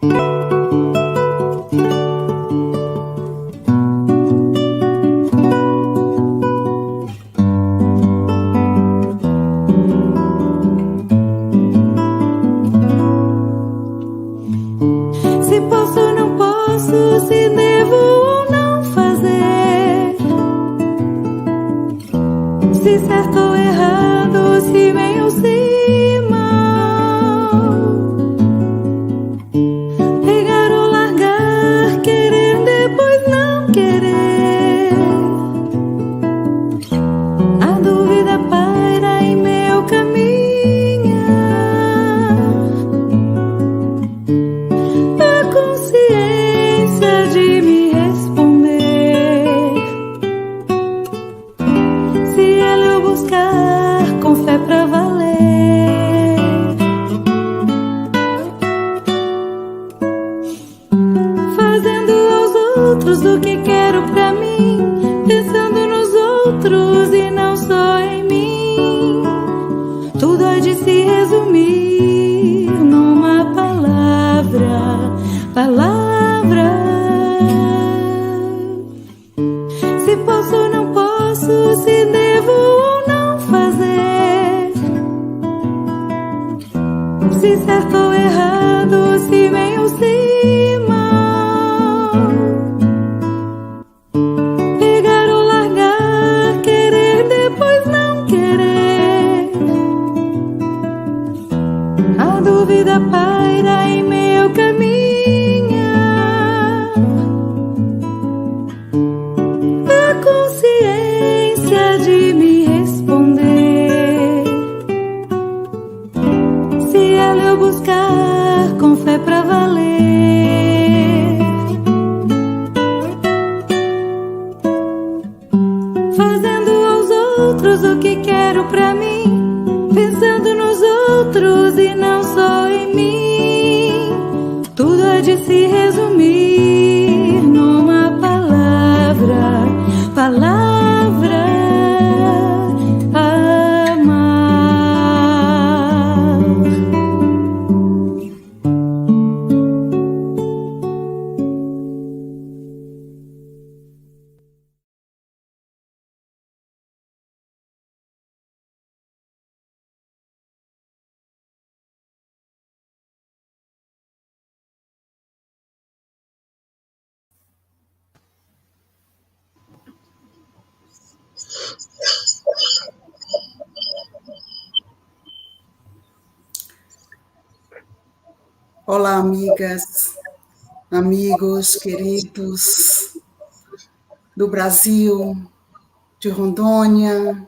Se posso ou não posso, se devo ou não fazer, se certo ou errado, se bem ou se mal, pegar ou largar, querer depois não querer, a dúvida paira em meu caminho. Com fé pra valer, fazendo aos outros o que quero pra mim, pensando nos outros e não só em mim. Tudo há de se resumir numa palavra, palavra. Se posso ou não posso, se devo ou não fazer, se certo ou errado, se bem ou se mal, pegar ou largar, querer depois não querer, a dúvida paira em meu caminho, a consciência de me responder, se ela eu buscar com fé pra valer, fazendo aos outros o que quero pra mim, pensando nos outros e não só em mim. Tudo há de se resumir numa palavra, palavra, amar. Olá, amigas, amigos queridos do Brasil, de Rondônia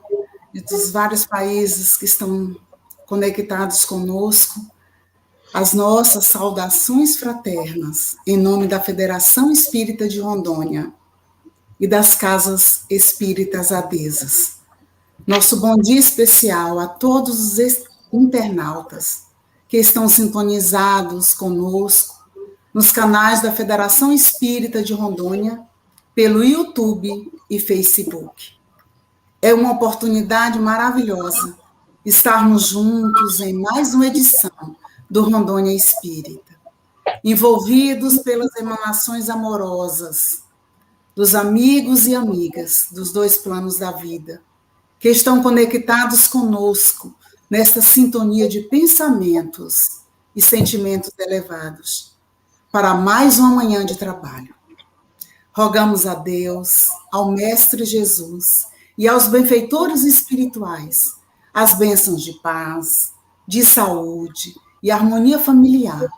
e dos vários países que estão conectados conosco. As nossas saudações fraternas, em nome da Federação Espírita de Rondônia e das Casas Espíritas Adesas. Nosso bom dia especial a todos os internautas que estão sintonizados conosco nos canais da Federação Espírita de Rondônia, pelo YouTube e Facebook. É uma oportunidade maravilhosa estarmos juntos em mais uma edição do Rondônia Espírita, envolvidos pelas emanações amorosas dos amigos e amigas dos dois planos da vida, que estão conectados conosco nesta sintonia de pensamentos e sentimentos elevados, para mais uma manhã de trabalho. Rogamos a Deus, ao Mestre Jesus e aos benfeitores espirituais as bênçãos de paz, de saúde e harmonia familiar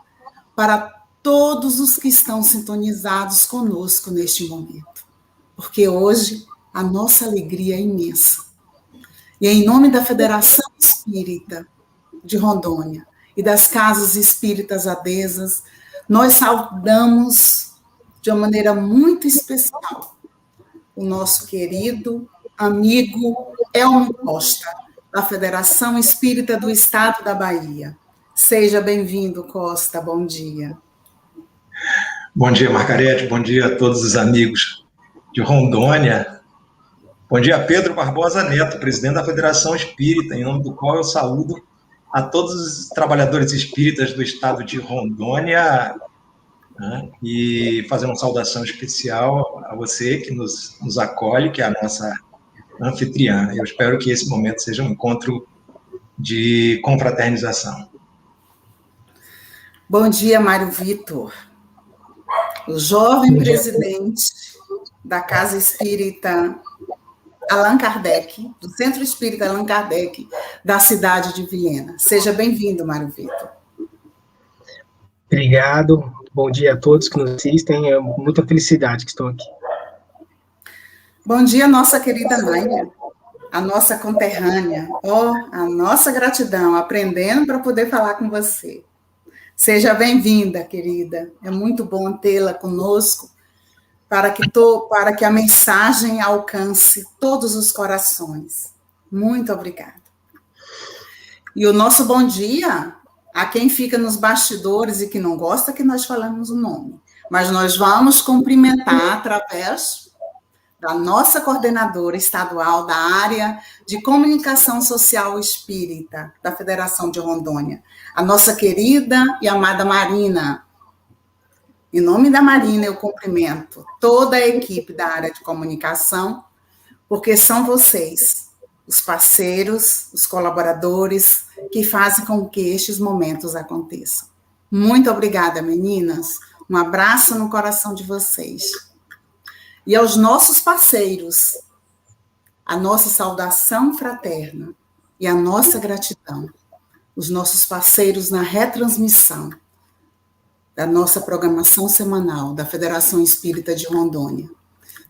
para todos os que estão sintonizados conosco neste momento, porque hoje a nossa alegria é imensa. E em nome da Federação Espírita de Rondônia e das Casas Espíritas Adesas, nós saudamos de uma maneira muito especial o nosso querido amigo Elmo Costa, da Federação Espírita do Estado da Bahia. Seja bem-vindo, Costa, bom dia. Bom dia, Margarete, bom dia a todos os amigos de Rondônia. Bom dia, Pedro Barbosa Neto, presidente da Federação Espírita, em nome do qual eu saúdo a todos os trabalhadores espíritas do estado de Rondônia né? E fazer uma saudação especial a você que nos acolhe, que é a nossa anfitriã. Eu espero que esse momento seja um encontro de confraternização. Bom dia, Mário Vitor, o jovem presidente da Casa Espírita Allan Kardec, do Centro Espírita Allan Kardec, da cidade de Vilhena. Seja bem-vindo, Mário Vitor. Obrigado, bom dia a todos que nos assistem, é muita felicidade que estou aqui. Bom dia, nossa querida Naia, a nossa conterrânea, a nossa gratidão, aprendendo para poder falar com você. Seja bem-vinda, querida, é muito bom tê-la conosco, para que a mensagem alcance todos os corações. Muito obrigada. E o nosso bom dia a quem fica nos bastidores e que não gosta que nós falamos o nome. Mas nós vamos cumprimentar através da nossa coordenadora estadual da área de comunicação social espírita da Federação de Rondônia, a nossa querida e amada Marina. Em nome da Marina, eu cumprimento toda a equipe da área de comunicação, porque são vocês, os parceiros, os colaboradores, que fazem com que estes momentos aconteçam. Muito obrigada, meninas. Um abraço no coração de vocês. E aos nossos parceiros, a nossa saudação fraterna e a nossa gratidão. Os nossos parceiros na retransmissão da nossa programação semanal da Federação Espírita de Rondônia,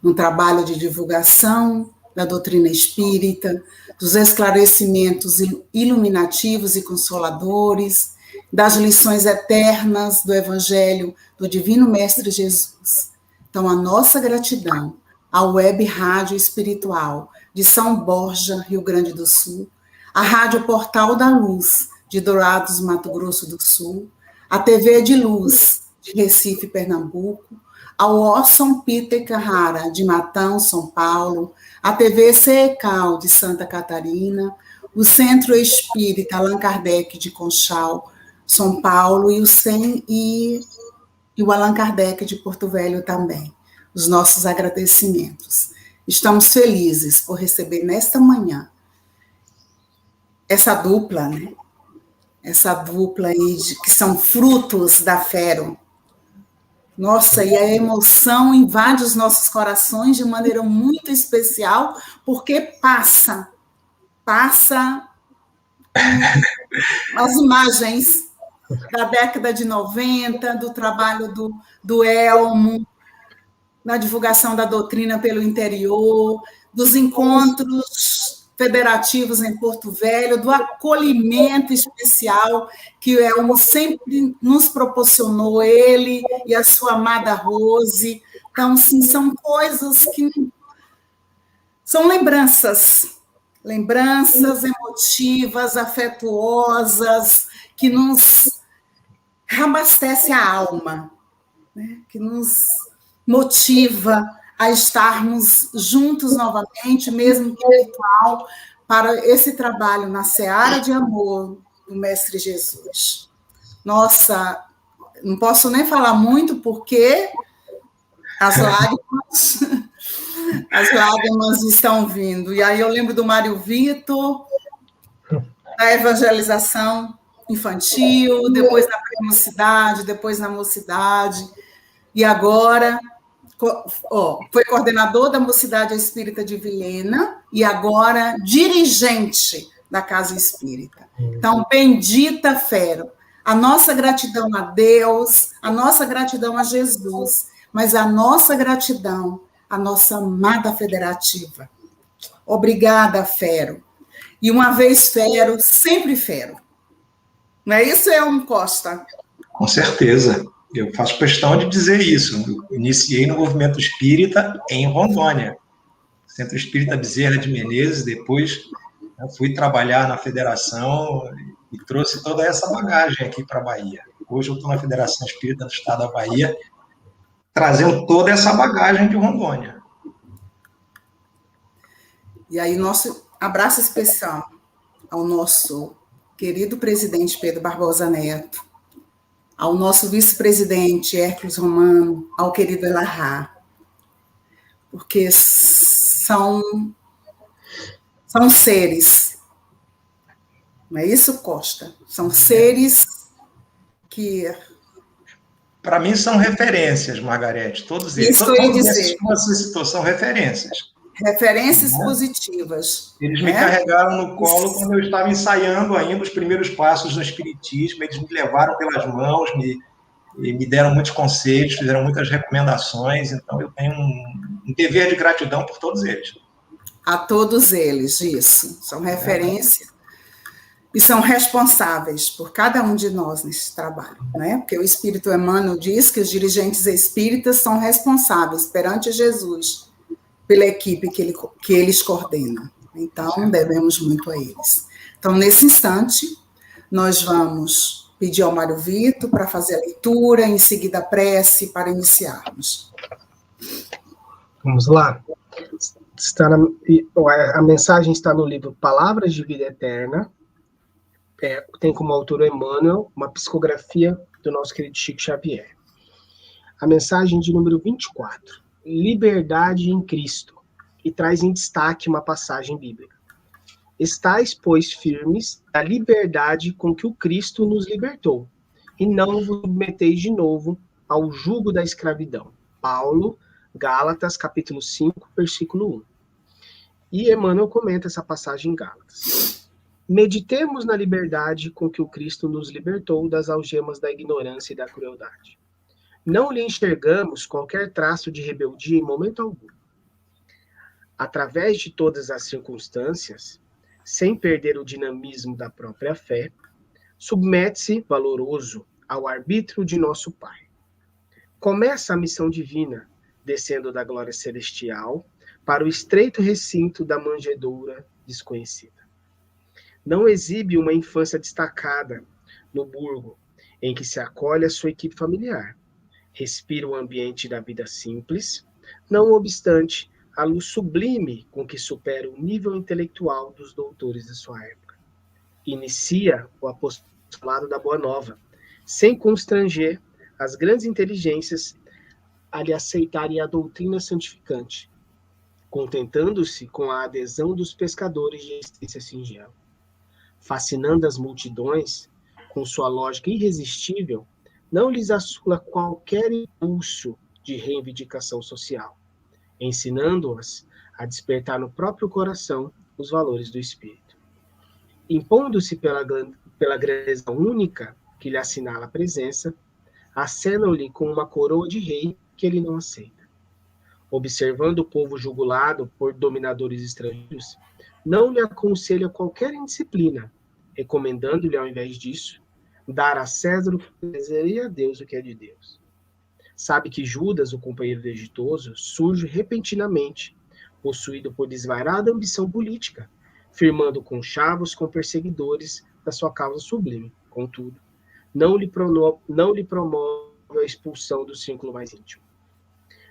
no trabalho de divulgação da doutrina espírita, dos esclarecimentos iluminativos e consoladores, das lições eternas do Evangelho do Divino Mestre Jesus. Então, a nossa gratidão à Web Rádio Espiritual de São Borja, Rio Grande do Sul, à Rádio Portal da Luz, de Dourados, Mato Grosso do Sul, a TV de Luz, de Recife, Pernambuco, ao Orson Peter Carrara, de Matão, São Paulo, a TV CECAL, de Santa Catarina, o Centro Espírita Allan Kardec, de Conchal, São Paulo, e o Allan Kardec, de Porto Velho também. Os nossos agradecimentos. Estamos felizes por receber nesta manhã essa dupla, né? Essa dupla aí que são frutos da Fero. Nossa, e a emoção invade os nossos corações de maneira muito especial, porque passa as imagens da década de 90, do trabalho do Elmo, na divulgação da doutrina pelo interior, dos encontros federativos em Porto Velho, do acolhimento especial que o Elmo sempre nos proporcionou, ele e a sua amada Rose. Então, sim, são coisas que são lembranças emotivas, afetuosas, que nos abastece a alma, né? Que nos motiva a estarmos juntos novamente, mesmo que virtual, para esse trabalho na seara de amor do Mestre Jesus. Nossa, não posso nem falar muito, porque as lágrimas estão vindo. E aí eu lembro do Mário Vitor, da evangelização infantil, depois na pré-mocidade, depois na mocidade, e agora foi coordenador da Mocidade Espírita de Vilhena e agora dirigente da Casa Espírita. Então, bendita Fero, a nossa gratidão a Deus, a nossa gratidão a Jesus, mas a nossa gratidão à nossa amada federativa. Obrigada, Fero. E uma vez Fero, sempre Fero. Não é isso, Elmo Costa? Com certeza. Eu faço questão de dizer isso. Eu iniciei no movimento espírita em Rondônia, Centro Espírita Bezerra de Menezes. Depois fui trabalhar na federação e trouxe toda essa bagagem aqui para a Bahia. Hoje eu estou na Federação Espírita do Estado da Bahia, trazendo toda essa bagagem de Rondônia. E aí, nosso abraço especial ao nosso querido presidente Pedro Barbosa Neto, ao nosso vice-presidente Hércules Romano, ao querido Elahá, porque são seres, não é isso, Costa? São seres que... Para mim são referências, Margarete, todos eles. Isso que eu ia Todos esses dizer. que você citou são referências. Referências positivas. Eles me carregaram no colo quando eu estava ensaiando ainda os primeiros passos no Espiritismo, eles me levaram pelas mãos, me deram muitos conselhos, fizeram muitas recomendações, então eu tenho um dever de gratidão por todos eles. A todos eles, isso. São referências e são responsáveis por cada um de nós nesse trabalho, né? Porque o Espírito Emmanuel diz que os dirigentes espíritas são responsáveis perante Jesus pela equipe que eles coordenam. Então, devemos muito a eles. Então, nesse instante, nós vamos pedir ao Mário Vitor para fazer a leitura, em seguida a prece, para iniciarmos. Vamos lá. A mensagem está no livro Palavras de Vida Eterna, tem como autor o Emmanuel, uma psicografia do nosso querido Chico Xavier. A mensagem de número 24, Liberdade em Cristo, e traz em destaque uma passagem bíblica. Estais, pois, firmes da liberdade com que o Cristo nos libertou, e não vos submeteis de novo ao jugo da escravidão. Paulo, Gálatas, capítulo 5, versículo 1. E Emmanuel comenta essa passagem em Gálatas. Meditemos na liberdade com que o Cristo nos libertou das algemas da ignorância e da crueldade. Não lhe enxergamos qualquer traço de rebeldia em momento algum. Através de todas as circunstâncias, sem perder o dinamismo da própria fé, submete-se, valoroso, ao arbítrio de nosso Pai. Começa a missão divina, descendo da glória celestial para o estreito recinto da manjedoura desconhecida. Não exibe uma infância destacada no burgo, em que se acolhe a sua equipe familiar. Respira o ambiente da vida simples, não obstante a luz sublime com que supera o nível intelectual dos doutores de sua época. Inicia o apostolado da Boa Nova, sem constranger as grandes inteligências a lhe aceitarem a doutrina santificante, contentando-se com a adesão dos pescadores de essência singela. Fascinando as multidões, com sua lógica irresistível, não lhes assula qualquer impulso de reivindicação social, ensinando-as a despertar no próprio coração os valores do espírito. Impondo-se pela grandeza única que lhe assinala a presença, acenam-lhe com uma coroa de rei que ele não aceita. Observando o povo jugulado por dominadores estrangeiros, não lhe aconselha qualquer indisciplina, recomendando-lhe, ao invés disso, dar a César o que é de César e a Deus o que é de Deus. Sabe que Judas, o companheiro legitoso, surge repentinamente, possuído por desvairada ambição política, firmando conchavos com perseguidores da sua causa sublime. Contudo, não lhe promove a expulsão do círculo mais íntimo.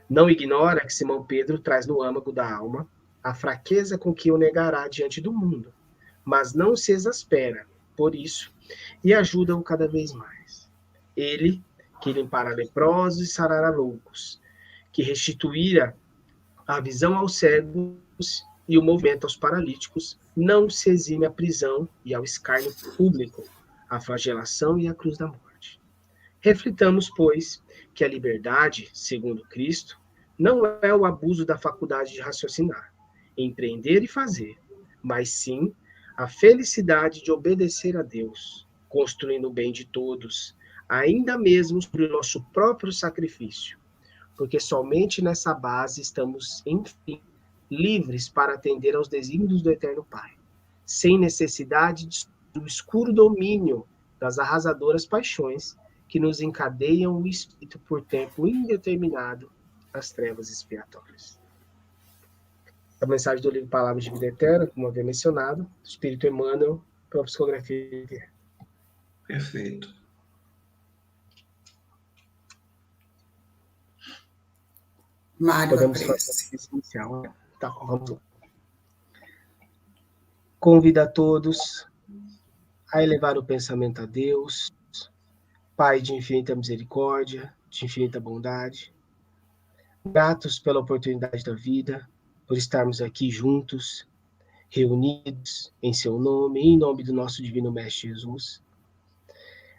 Não ignora que Simão Pedro traz no âmago da alma a fraqueza com que o negará diante do mundo, mas não se exaspera por isso e ajuda-o cada vez mais. Ele, que limpará leprosos e sarará loucos, que restituirá a visão aos cegos e o movimento aos paralíticos, não se exime à prisão e ao escárnio público, à flagelação e à cruz da morte. Reflitamos, pois, que a liberdade, segundo Cristo, não é o abuso da faculdade de raciocinar, empreender e fazer, mas sim a felicidade de obedecer a Deus, construindo o bem de todos, ainda mesmo sobre o nosso próprio sacrifício, porque somente nessa base estamos, enfim, livres para atender aos desígnios do Eterno Pai, sem necessidade do escuro domínio das arrasadoras paixões que nos encadeiam o espírito por tempo indeterminado às trevas expiatórias. A mensagem do livro Palavras de Vida Eterna, como havia mencionado, do Espírito Emmanuel, pela psicografia. Perfeito. Mário, Podemos fazer a inicial. Tá, vamos lá. Convido a todos a elevar o pensamento a Deus, Pai de infinita misericórdia, de infinita bondade, gratos pela oportunidade da vida, por estarmos aqui juntos, reunidos em seu nome, em nome do nosso divino Mestre Jesus.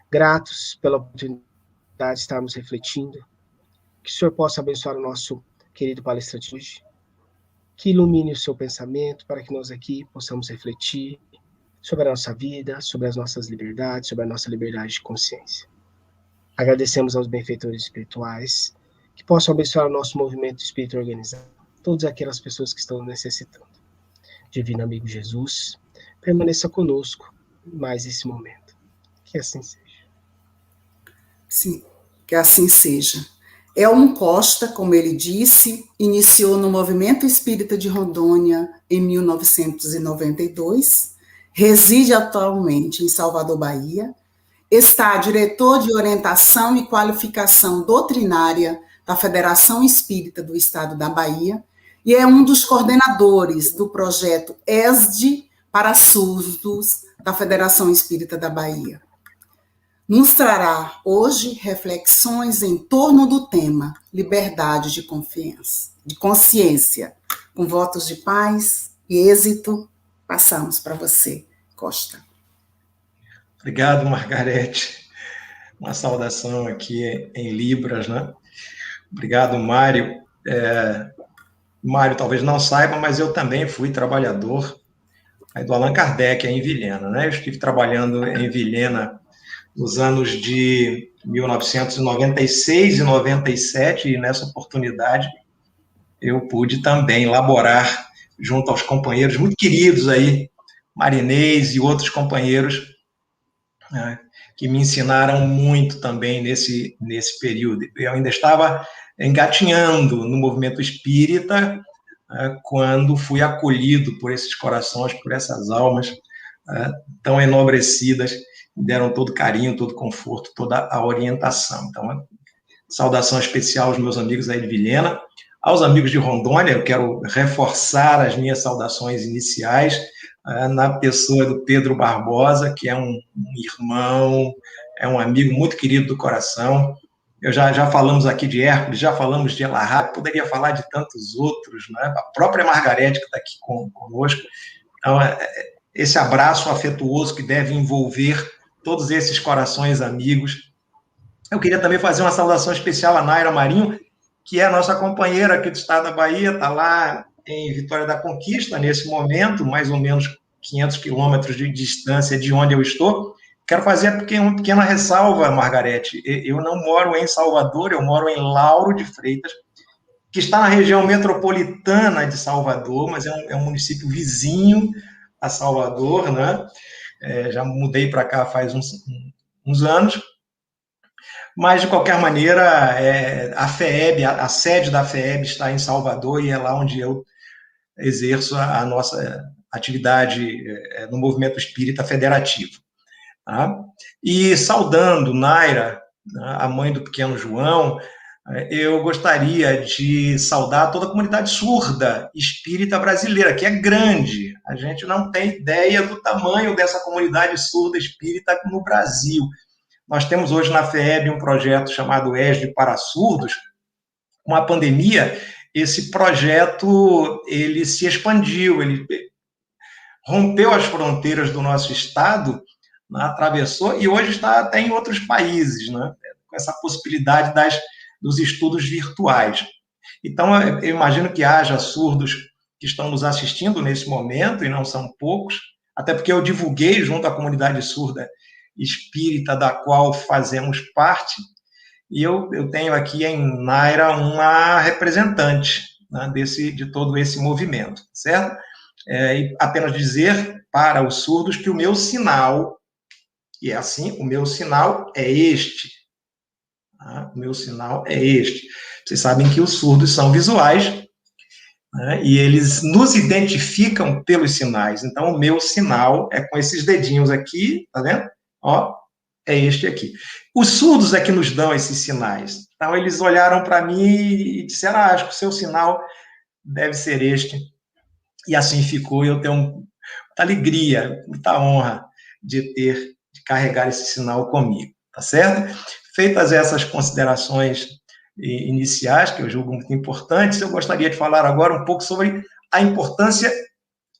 Gratos pela oportunidade de estarmos refletindo, que o Senhor possa abençoar o nosso querido palestrante hoje, que ilumine o seu pensamento para que nós aqui possamos refletir sobre a nossa vida, sobre as nossas liberdades, sobre a nossa liberdade de consciência. Agradecemos aos benfeitores espirituais que possam abençoar o nosso movimento espírita organizado, todas aquelas pessoas que estão necessitando. Divino amigo Jesus, permaneça conosco mais esse momento. Que assim seja. Sim, que assim seja. Elmo Costa, como ele disse, iniciou no Movimento Espírita de Rondônia em 1992, reside atualmente em Salvador, Bahia, está diretor de orientação e qualificação doutrinária da Federação Espírita do Estado da Bahia e é um dos coordenadores do projeto ESD para surdos da Federação Espírita da Bahia. Nos trará hoje reflexões em torno do tema liberdade de consciência. Com votos de paz e êxito, passamos para você, Costa. Obrigado, Margarete. Uma saudação aqui em Libras, né? Obrigado, Mário. Mário talvez não saiba, mas eu também fui trabalhador do Allan Kardec em Vilhena, né? Eu estive trabalhando em Vilhena nos anos de 1996 e 97, e nessa oportunidade eu pude também laborar junto aos companheiros muito queridos aí, Marinês e outros companheiros, né, que me ensinaram muito também nesse período. Eu ainda estava engatinhando no movimento espírita, quando fui acolhido por esses corações, por essas almas tão enobrecidas, deram todo carinho, todo conforto, toda a orientação. Então, saudação especial aos meus amigos aí de Vilhena. Aos amigos de Rondônia, eu quero reforçar as minhas saudações iniciais, na pessoa do Pedro Barbosa, que é um irmão, é um amigo muito querido do coração. Já falamos aqui de Hércules, já falamos de Elahá, poderia falar de tantos outros, né? A própria Margarete, que está aqui conosco. Então, esse abraço afetuoso que deve envolver todos esses corações amigos. Eu queria também fazer uma saudação especial à Naira Marinho, que é a nossa companheira aqui do estado da Bahia, está lá em Vitória da Conquista, nesse momento, mais ou menos 500 quilômetros de distância de onde eu estou. Quero fazer uma pequena ressalva, Margarete. Eu não moro em Salvador, eu moro em Lauro de Freitas, que está na região metropolitana de Salvador, mas é um município vizinho a Salvador, né? Já mudei para cá faz uns anos, mas, de qualquer maneira, a FEEB, a sede da FEEB está em Salvador e é lá onde eu exerço a nossa atividade no movimento espírita federativo. Tá? E saudando Naira, a mãe do pequeno João, eu gostaria de saudar toda a comunidade surda espírita brasileira, que é grande. A gente não tem ideia do tamanho dessa comunidade surda espírita no Brasil. Nós temos hoje na FEEB um projeto chamado ESD para surdos. Com a pandemia, esse projeto ele se expandiu, ele rompeu as fronteiras do nosso estado, né, atravessou, e hoje está até em outros países, né, com essa possibilidade dos estudos virtuais. Então, eu imagino que haja surdos que estão nos assistindo nesse momento, e não são poucos, até porque eu divulguei junto à comunidade surda espírita da qual fazemos parte, e eu tenho aqui em Naira uma representante, né, de todo esse movimento, certo? E apenas dizer para os surdos que o meu sinal, e é assim, o meu sinal é este. Tá? O meu sinal é este. Vocês sabem que os surdos são visuais, né, e eles nos identificam pelos sinais. Então, o meu sinal é com esses dedinhos aqui, tá vendo? Ó, é este aqui. Os surdos é que nos dão esses sinais. Então, eles olharam para mim e disseram, acho que o seu sinal deve ser este. E assim ficou, e eu tenho muita alegria, muita honra de carregar esse sinal comigo. tá certo? Feitas essas considerações iniciais, que eu julgo muito importantes, eu gostaria de falar agora um pouco sobre a importância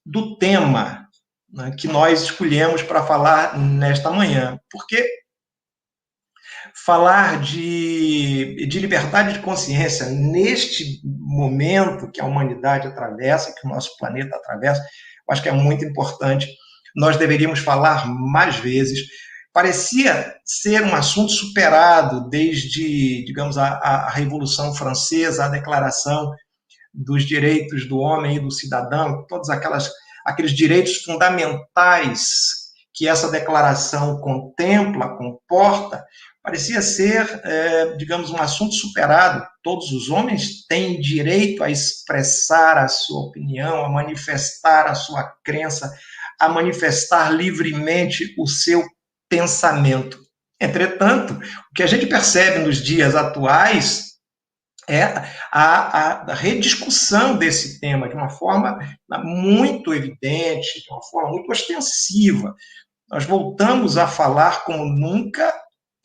do tema, né, que nós escolhemos para falar nesta manhã. Porque falar de liberdade de consciência neste momento que a humanidade atravessa, que o nosso planeta atravessa, eu acho que é muito importante. Nós deveríamos falar mais vezes. Parecia ser um assunto superado desde, digamos, a Revolução Francesa, a Declaração dos Direitos do Homem e do Cidadão, todos aqueles direitos fundamentais que essa declaração contempla, comporta, parecia ser, digamos, um assunto superado. Todos os homens têm direito a expressar a sua opinião, a manifestar a sua crença, a manifestar livremente o seu pensamento. Entretanto, o que a gente percebe nos dias atuais é a rediscussão desse tema de uma forma muito evidente, de uma forma muito ostensiva. Nós voltamos a falar como nunca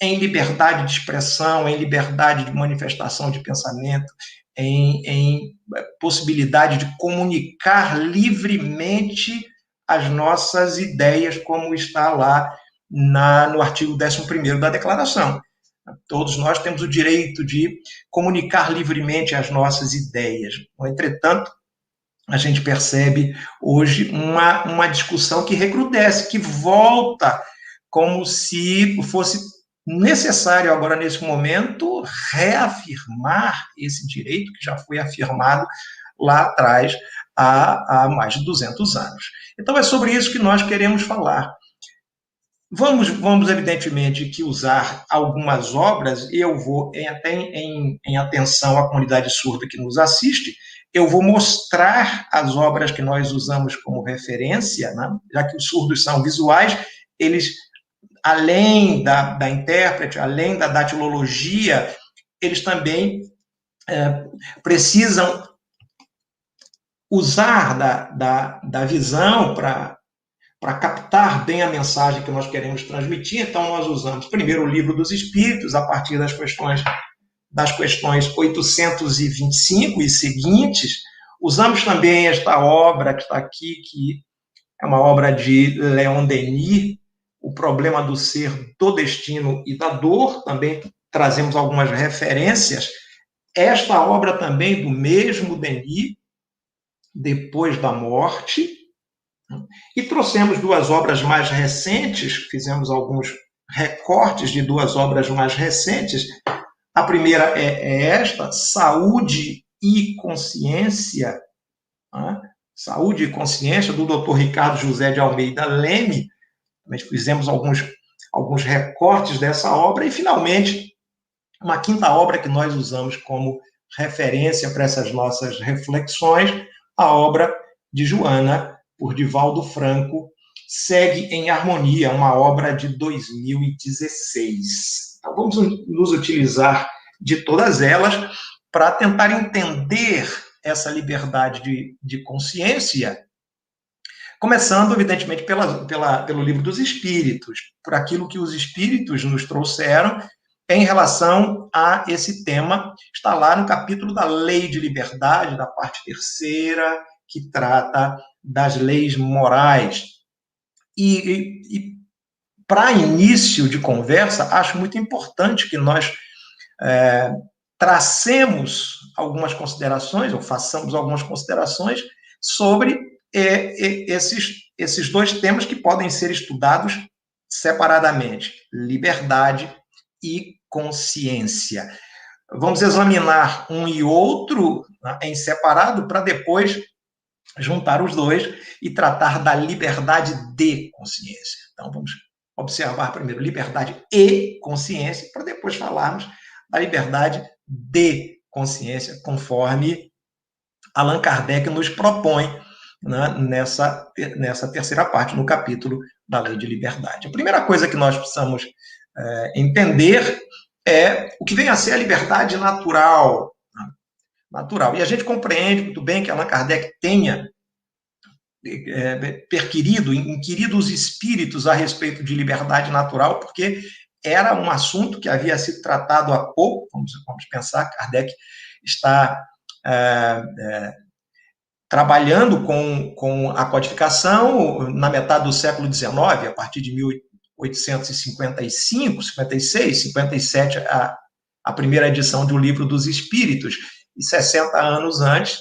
em liberdade de expressão, em liberdade de manifestação de pensamento, em possibilidade de comunicar livremente as nossas ideias, como está lá no artigo 11º da Declaração. Todos nós temos o direito de comunicar livremente as nossas ideias. Entretanto, a gente percebe hoje uma discussão que recrudesce, que volta como se fosse necessário agora, nesse momento, reafirmar esse direito que já foi afirmado lá atrás, há mais de 200 anos. Então, é sobre isso que nós queremos falar. Vamos evidentemente, que usar algumas obras, e eu vou, até em atenção à comunidade surda que nos assiste, eu vou mostrar as obras que nós usamos como referência, né? Já que os surdos são visuais, eles, além da intérprete, além da datilologia, eles também precisam usar da visão para captar bem a mensagem que nós queremos transmitir. Então, nós usamos primeiro o Livro dos Espíritos, a partir das questões 825 e seguintes. Usamos também esta obra que está aqui, que é uma obra de Leon Denis, O Problema do Ser, do Destino e da Dor. Também trazemos algumas referências. Esta obra também do mesmo Denis, Depois da Morte. E trouxemos duas obras mais recentes, fizemos alguns recortes de duas obras mais recentes. A primeira é esta, Saúde e Consciência, né? Saúde e Consciência, do Dr. Ricardo José de Almeida Leme. Também fizemos alguns recortes dessa obra. E, finalmente, uma quinta obra que nós usamos como referência para essas nossas reflexões, a obra de Joana, por Divaldo Franco, Segue em Harmonia, uma obra de 2016. Então, vamos nos utilizar de todas elas para tentar entender essa liberdade de consciência, começando, evidentemente, pelo Livro dos Espíritos, por aquilo que os Espíritos nos trouxeram em relação a esse tema. Está lá no capítulo da Lei de Liberdade, da parte 3ª, que trata das leis morais. E para início de conversa, acho muito importante que nós tracemos algumas considerações, ou façamos algumas considerações sobre esses dois temas que podem ser estudados separadamente: liberdade e consciência. Vamos examinar um e outro, né, em separado, para depois juntar os dois e tratar da liberdade de consciência. Então, vamos observar primeiro liberdade e consciência, para depois falarmos da liberdade de consciência, conforme Allan Kardec nos propõe, né, nessa terceira parte, no capítulo da Lei de Liberdade. A primeira coisa que nós precisamos entender é o que vem a ser a liberdade natural. E a gente compreende muito bem que Allan Kardec tenha inquirido os espíritos a respeito de liberdade natural, porque era um assunto que havia sido tratado há pouco, vamos pensar, Kardec está trabalhando com a codificação na metade do século XIX, a partir de 1855, 56, 57, a primeira edição do Livro dos Espíritos, e 60 anos antes,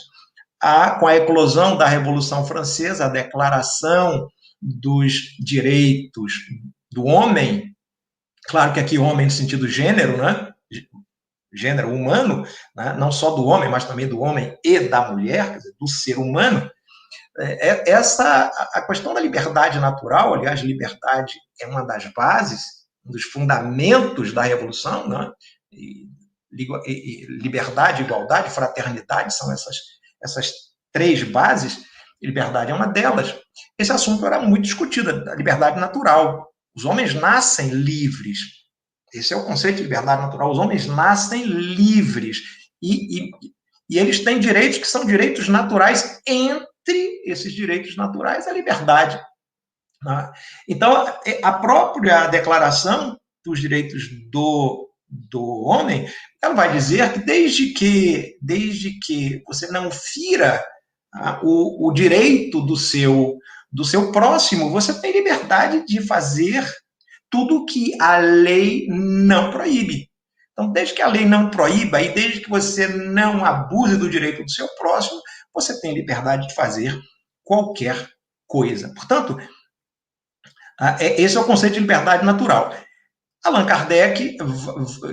com a eclosão da Revolução Francesa, a Declaração dos Direitos do Homem, claro que aqui homem no sentido gênero, né? Gênero humano, né? Não só do homem, mas também do homem e da mulher, quer dizer, do ser humano. A questão da liberdade natural, aliás, liberdade é uma das bases, um dos fundamentos da Revolução, né? Liberdade, igualdade, fraternidade são essas três bases, liberdade é uma delas. Esse assunto era muito discutido, a liberdade natural. Os homens nascem livres. Esse é o conceito de liberdade natural. Os homens nascem livres e eles têm direitos que são direitos naturais. Entre esses direitos naturais, a liberdade. Então, a própria Declaração dos Direitos do Homem, ela vai dizer que desde que você não fira o direito do seu próximo, você tem liberdade de fazer tudo que a lei não proíbe. Então, desde que a lei não proíba e desde que você não abuse do direito do seu próximo, você tem liberdade de fazer qualquer coisa. Portanto, esse é o conceito de liberdade natural. Allan Kardec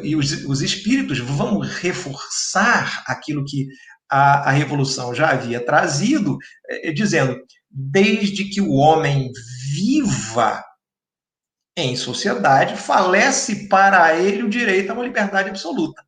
e os espíritos vão reforçar aquilo que a Revolução já havia trazido, dizendo, desde que o homem viva em sociedade, falece para ele o direito a uma liberdade absoluta.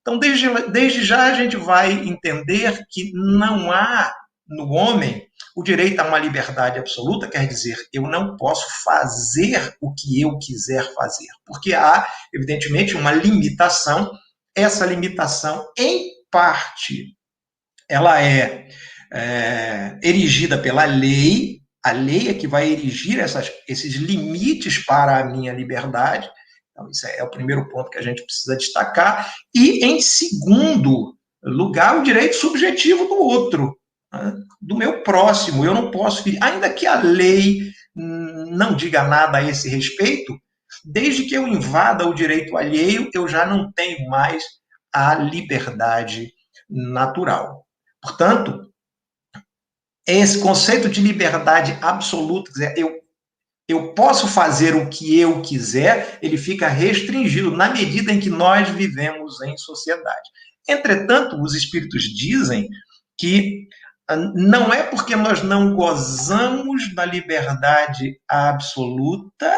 Então, desde já a gente vai entender que não há no homem o direito a uma liberdade absoluta, quer dizer, eu não posso fazer o que eu quiser fazer, porque há, evidentemente, uma limitação. Essa limitação, em parte, ela é erigida pela lei. A lei é que vai erigir esses limites para a minha liberdade. Então, isso é o primeiro ponto que a gente precisa destacar. E, em segundo lugar, o direito subjetivo do outro, né? Do meu próximo. Eu não posso, ainda que a lei não diga nada a esse respeito, desde que eu invada o direito alheio, eu já não tenho mais a liberdade natural. Portanto, esse conceito de liberdade absoluta, quer dizer, eu posso fazer o que eu quiser, ele fica restringido na medida em que nós vivemos em sociedade. Entretanto, os espíritos dizem que não é porque nós não gozamos da liberdade absoluta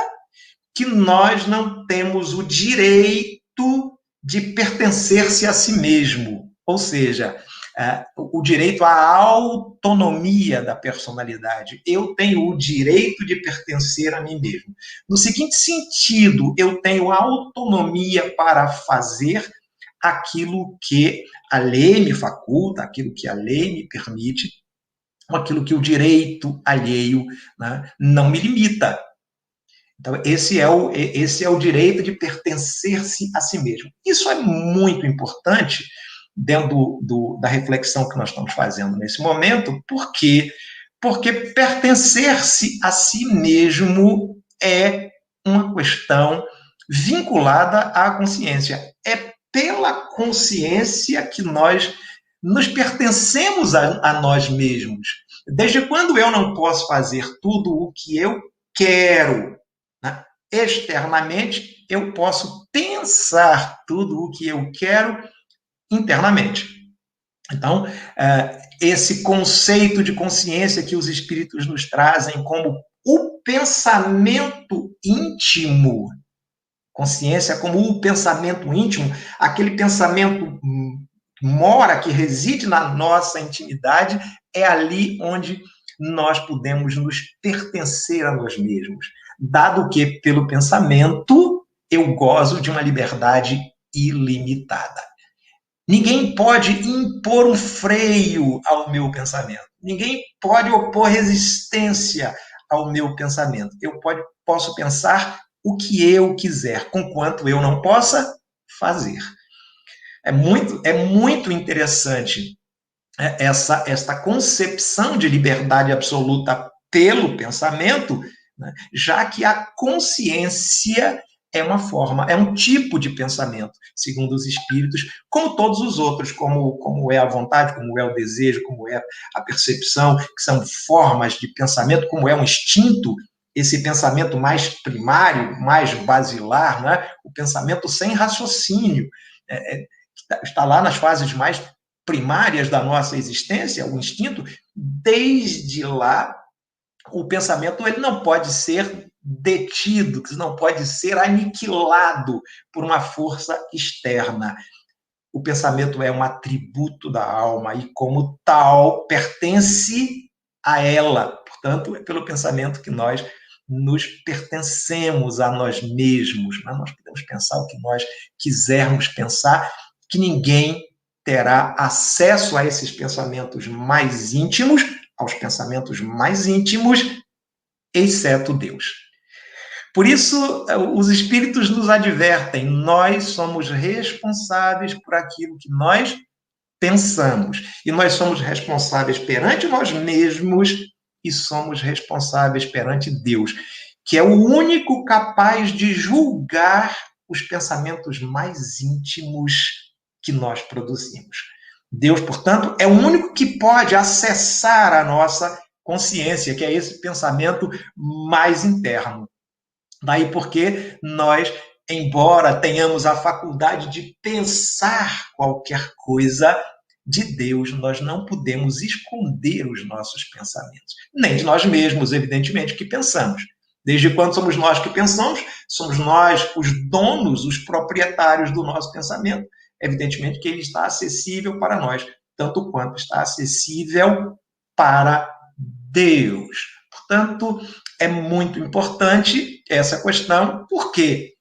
que nós não temos o direito de pertencer-se a si mesmo, ou seja, o direito à autonomia da personalidade. Eu tenho o direito de pertencer a mim mesmo. No seguinte sentido, eu tenho autonomia para fazer aquilo que a lei me faculta, aquilo que a lei me permite, aquilo que o direito alheio, né, não me limita. Então, esse é o direito de pertencer-se a si mesmo. Isso é muito importante dentro da reflexão que nós estamos fazendo nesse momento, porque pertencer-se a si mesmo é uma questão vinculada à consciência. É pela consciência que nós nos pertencemos a nós mesmos. Desde quando eu não posso fazer tudo o que eu quero, né? Externamente, eu posso pensar tudo o que eu quero internamente. Então, esse conceito de consciência que os espíritos nos trazem como o pensamento íntimo, consciência como o pensamento íntimo, aquele pensamento mora, que reside na nossa intimidade, é ali onde nós podemos nos pertencer a nós mesmos, dado que, pelo pensamento, eu gozo de uma liberdade ilimitada. Ninguém pode impor um freio ao meu pensamento. Ninguém pode opor resistência ao meu pensamento. Eu posso pensar o que eu quiser, conquanto eu não possa fazer. É muito interessante esta concepção de liberdade absoluta pelo pensamento, né, já que a consciência é uma forma, é um tipo de pensamento, segundo os espíritos, como todos os outros, como é a vontade, como é o desejo, como é a percepção, que são formas de pensamento, como é um instinto, esse pensamento mais primário, mais basilar, né? O pensamento sem raciocínio, está lá nas fases mais primárias da nossa existência, o instinto. Desde lá, o pensamento ele não pode ser detido, não pode ser aniquilado por uma força externa. O pensamento é um atributo da alma e, como tal, pertence a ela. Portanto, é pelo pensamento que nós nos pertencemos a nós mesmos. Nós podemos pensar o que nós quisermos pensar, que ninguém terá acesso a esses pensamentos mais íntimos, aos pensamentos mais íntimos, exceto Deus. Por isso, os espíritos nos advertem, nós somos responsáveis por aquilo que nós pensamos. E nós somos responsáveis perante nós mesmos e somos responsáveis perante Deus, que é o único capaz de julgar os pensamentos mais íntimos que nós produzimos. Deus, portanto, é o único que pode acessar a nossa consciência, que é esse pensamento mais interno. Daí porque nós, embora tenhamos a faculdade de pensar qualquer coisa de Deus, nós não podemos esconder os nossos pensamentos. Nem de nós mesmos, evidentemente, que pensamos. Desde quando somos nós que pensamos, somos nós os donos, os proprietários do nosso pensamento. Evidentemente que ele está acessível para nós, tanto quanto está acessível para Deus. Portanto, é muito importante essa questão. Por quê?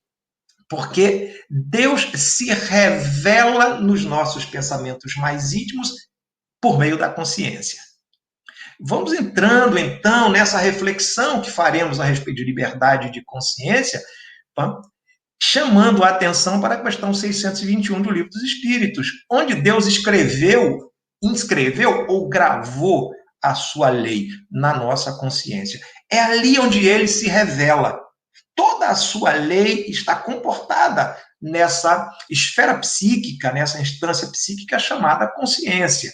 Porque Deus se revela nos nossos pensamentos mais íntimos por meio da consciência. Vamos entrando, então, nessa reflexão que faremos a respeito de liberdade de consciência, chamando a atenção para a questão 621 do Livro dos Espíritos, onde Deus inscreveu ou gravou a sua lei na nossa consciência. É ali onde ele se revela. Toda a sua lei está comportada nessa esfera psíquica, nessa instância psíquica chamada consciência.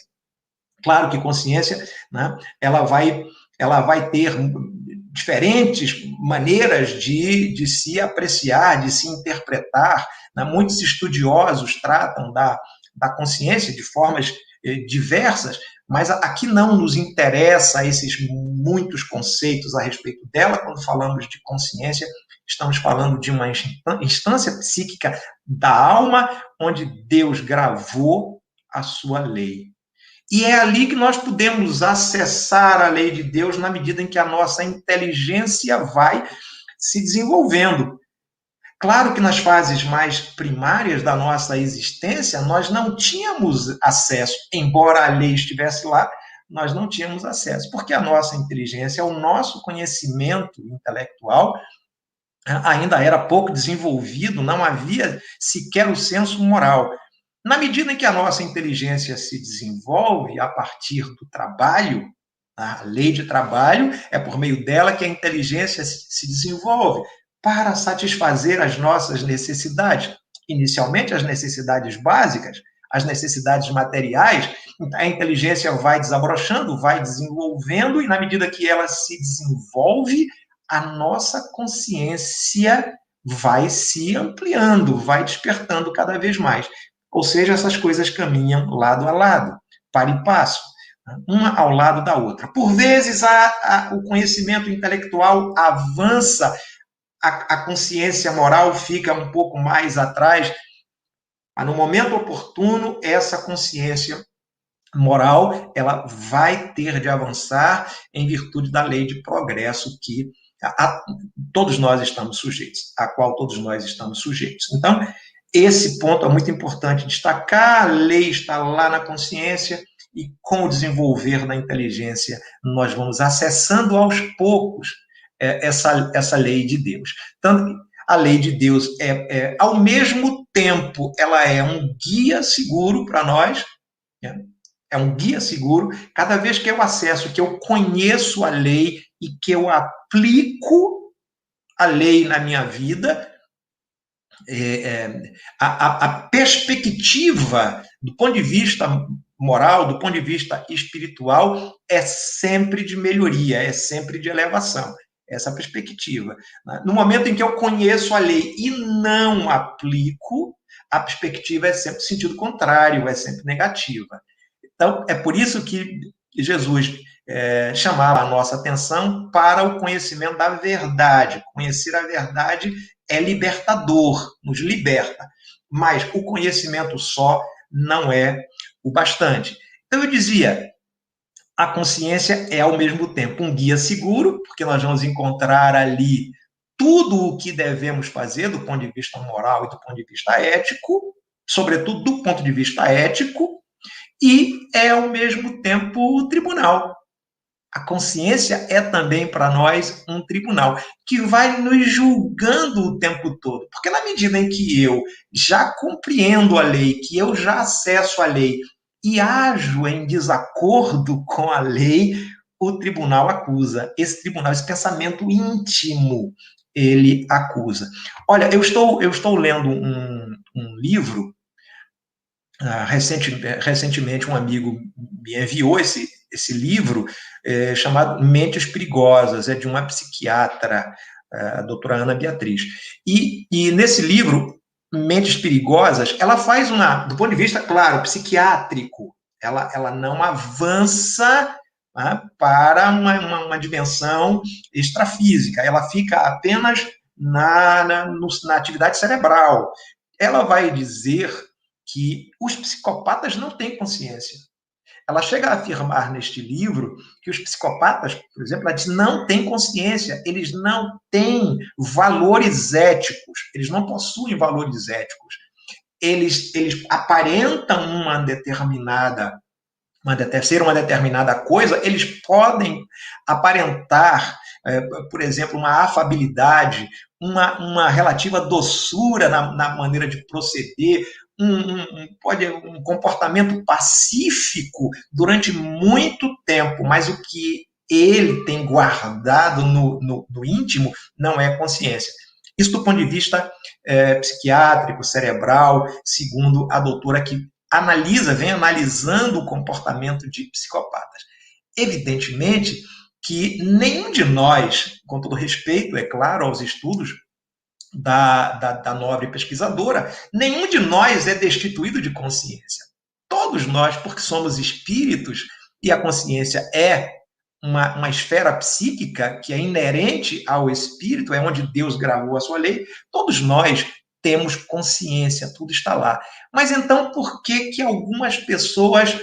Claro que consciência, né, ela vai ter diferentes maneiras de se apreciar, de se interpretar. Né? Muitos estudiosos tratam da consciência de formas diversas, mas aqui não nos interessa esses muitos conceitos a respeito dela. Quando falamos de consciência, estamos falando de uma instância psíquica da alma, onde Deus gravou a sua lei. E é ali que nós podemos acessar a lei de Deus na medida em que a nossa inteligência vai se desenvolvendo. Claro que nas fases mais primárias da nossa existência, nós não tínhamos acesso, embora a lei estivesse lá, nós não tínhamos acesso, porque a nossa inteligência, o nosso conhecimento intelectual ainda era pouco desenvolvido, não havia sequer o senso moral. Na medida em que a nossa inteligência se desenvolve a partir do trabalho, a lei de trabalho, é por meio dela que a inteligência se desenvolve para satisfazer as nossas necessidades. Inicialmente, as necessidades básicas, as necessidades materiais, a inteligência vai desabrochando, vai desenvolvendo, e na medida que ela se desenvolve, a nossa consciência vai se ampliando, vai despertando cada vez mais. Ou seja, essas coisas caminham lado a lado, para e passo, uma ao lado da outra. Por vezes, o conhecimento intelectual avança, a consciência moral fica um pouco mais atrás, mas no momento oportuno, essa consciência moral ela vai ter de avançar em virtude da lei de progresso que todos nós estamos sujeitos, a qual todos nós estamos sujeitos. Então, esse ponto é muito importante destacar, a lei está lá na consciência e com o desenvolver da inteligência nós vamos acessando aos poucos essa lei de Deus. Tanto que A lei de Deus ao mesmo tempo, ela é um guia seguro para nós, né? É um guia seguro. Cada vez que eu acesso, que eu conheço a lei e que eu aplico a lei na minha vida, a perspectiva do ponto de vista moral, do ponto de vista espiritual, é sempre de melhoria, é sempre de elevação. Essa perspectiva. No momento em que eu conheço a lei e não aplico, a perspectiva é sempre sentido contrário, é sempre negativa. Então, é por isso que Jesus chamava a nossa atenção para o conhecimento da verdade. Conhecer a verdade é libertador, nos liberta. Mas o conhecimento só não é o bastante. Então, eu dizia, a consciência é, ao mesmo tempo, um guia seguro, porque nós vamos encontrar ali tudo o que devemos fazer do ponto de vista moral e do ponto de vista ético, sobretudo do ponto de vista ético, e é, ao mesmo tempo, o tribunal. A consciência é também, para nós, um tribunal, que vai nos julgando o tempo todo. Porque na medida em que eu já compreendo a lei, que eu já acesso a lei e ajo em desacordo com a lei, o tribunal acusa. Esse tribunal, esse pensamento íntimo, ele acusa. Olha, eu estou lendo um livro. Recentemente, um amigo me enviou esse livro chamado Mentes Perigosas, é de uma psiquiatra, a doutora Ana Beatriz. E nesse livro, Mentes Perigosas, ela faz do ponto de vista, claro, psiquiátrico, ela não avança, né, para uma dimensão extrafísica, ela fica apenas na atividade cerebral. Ela vai dizer que os psicopatas não têm consciência. Ela chega a afirmar neste livro que os psicopatas, por exemplo, ela diz, não têm consciência, eles não têm valores éticos, eles não possuem valores éticos. Eles aparentam ser uma determinada coisa, eles podem aparentar, por exemplo, uma afabilidade, uma relativa doçura na maneira de proceder, um comportamento pacífico durante muito tempo, mas o que ele tem guardado no íntimo não é consciência. Isso do ponto de vista psiquiátrico, cerebral, segundo a doutora que vem analisando o comportamento de psicopatas. Evidentemente que nenhum de nós, com todo respeito, é claro, aos estudos da nobre pesquisadora, nenhum de nós é destituído de consciência. Todos nós, porque somos espíritos, e a consciência é uma esfera psíquica que é inerente ao espírito, é onde Deus gravou a sua lei, todos nós temos consciência, tudo está lá. Mas então, por que algumas pessoas,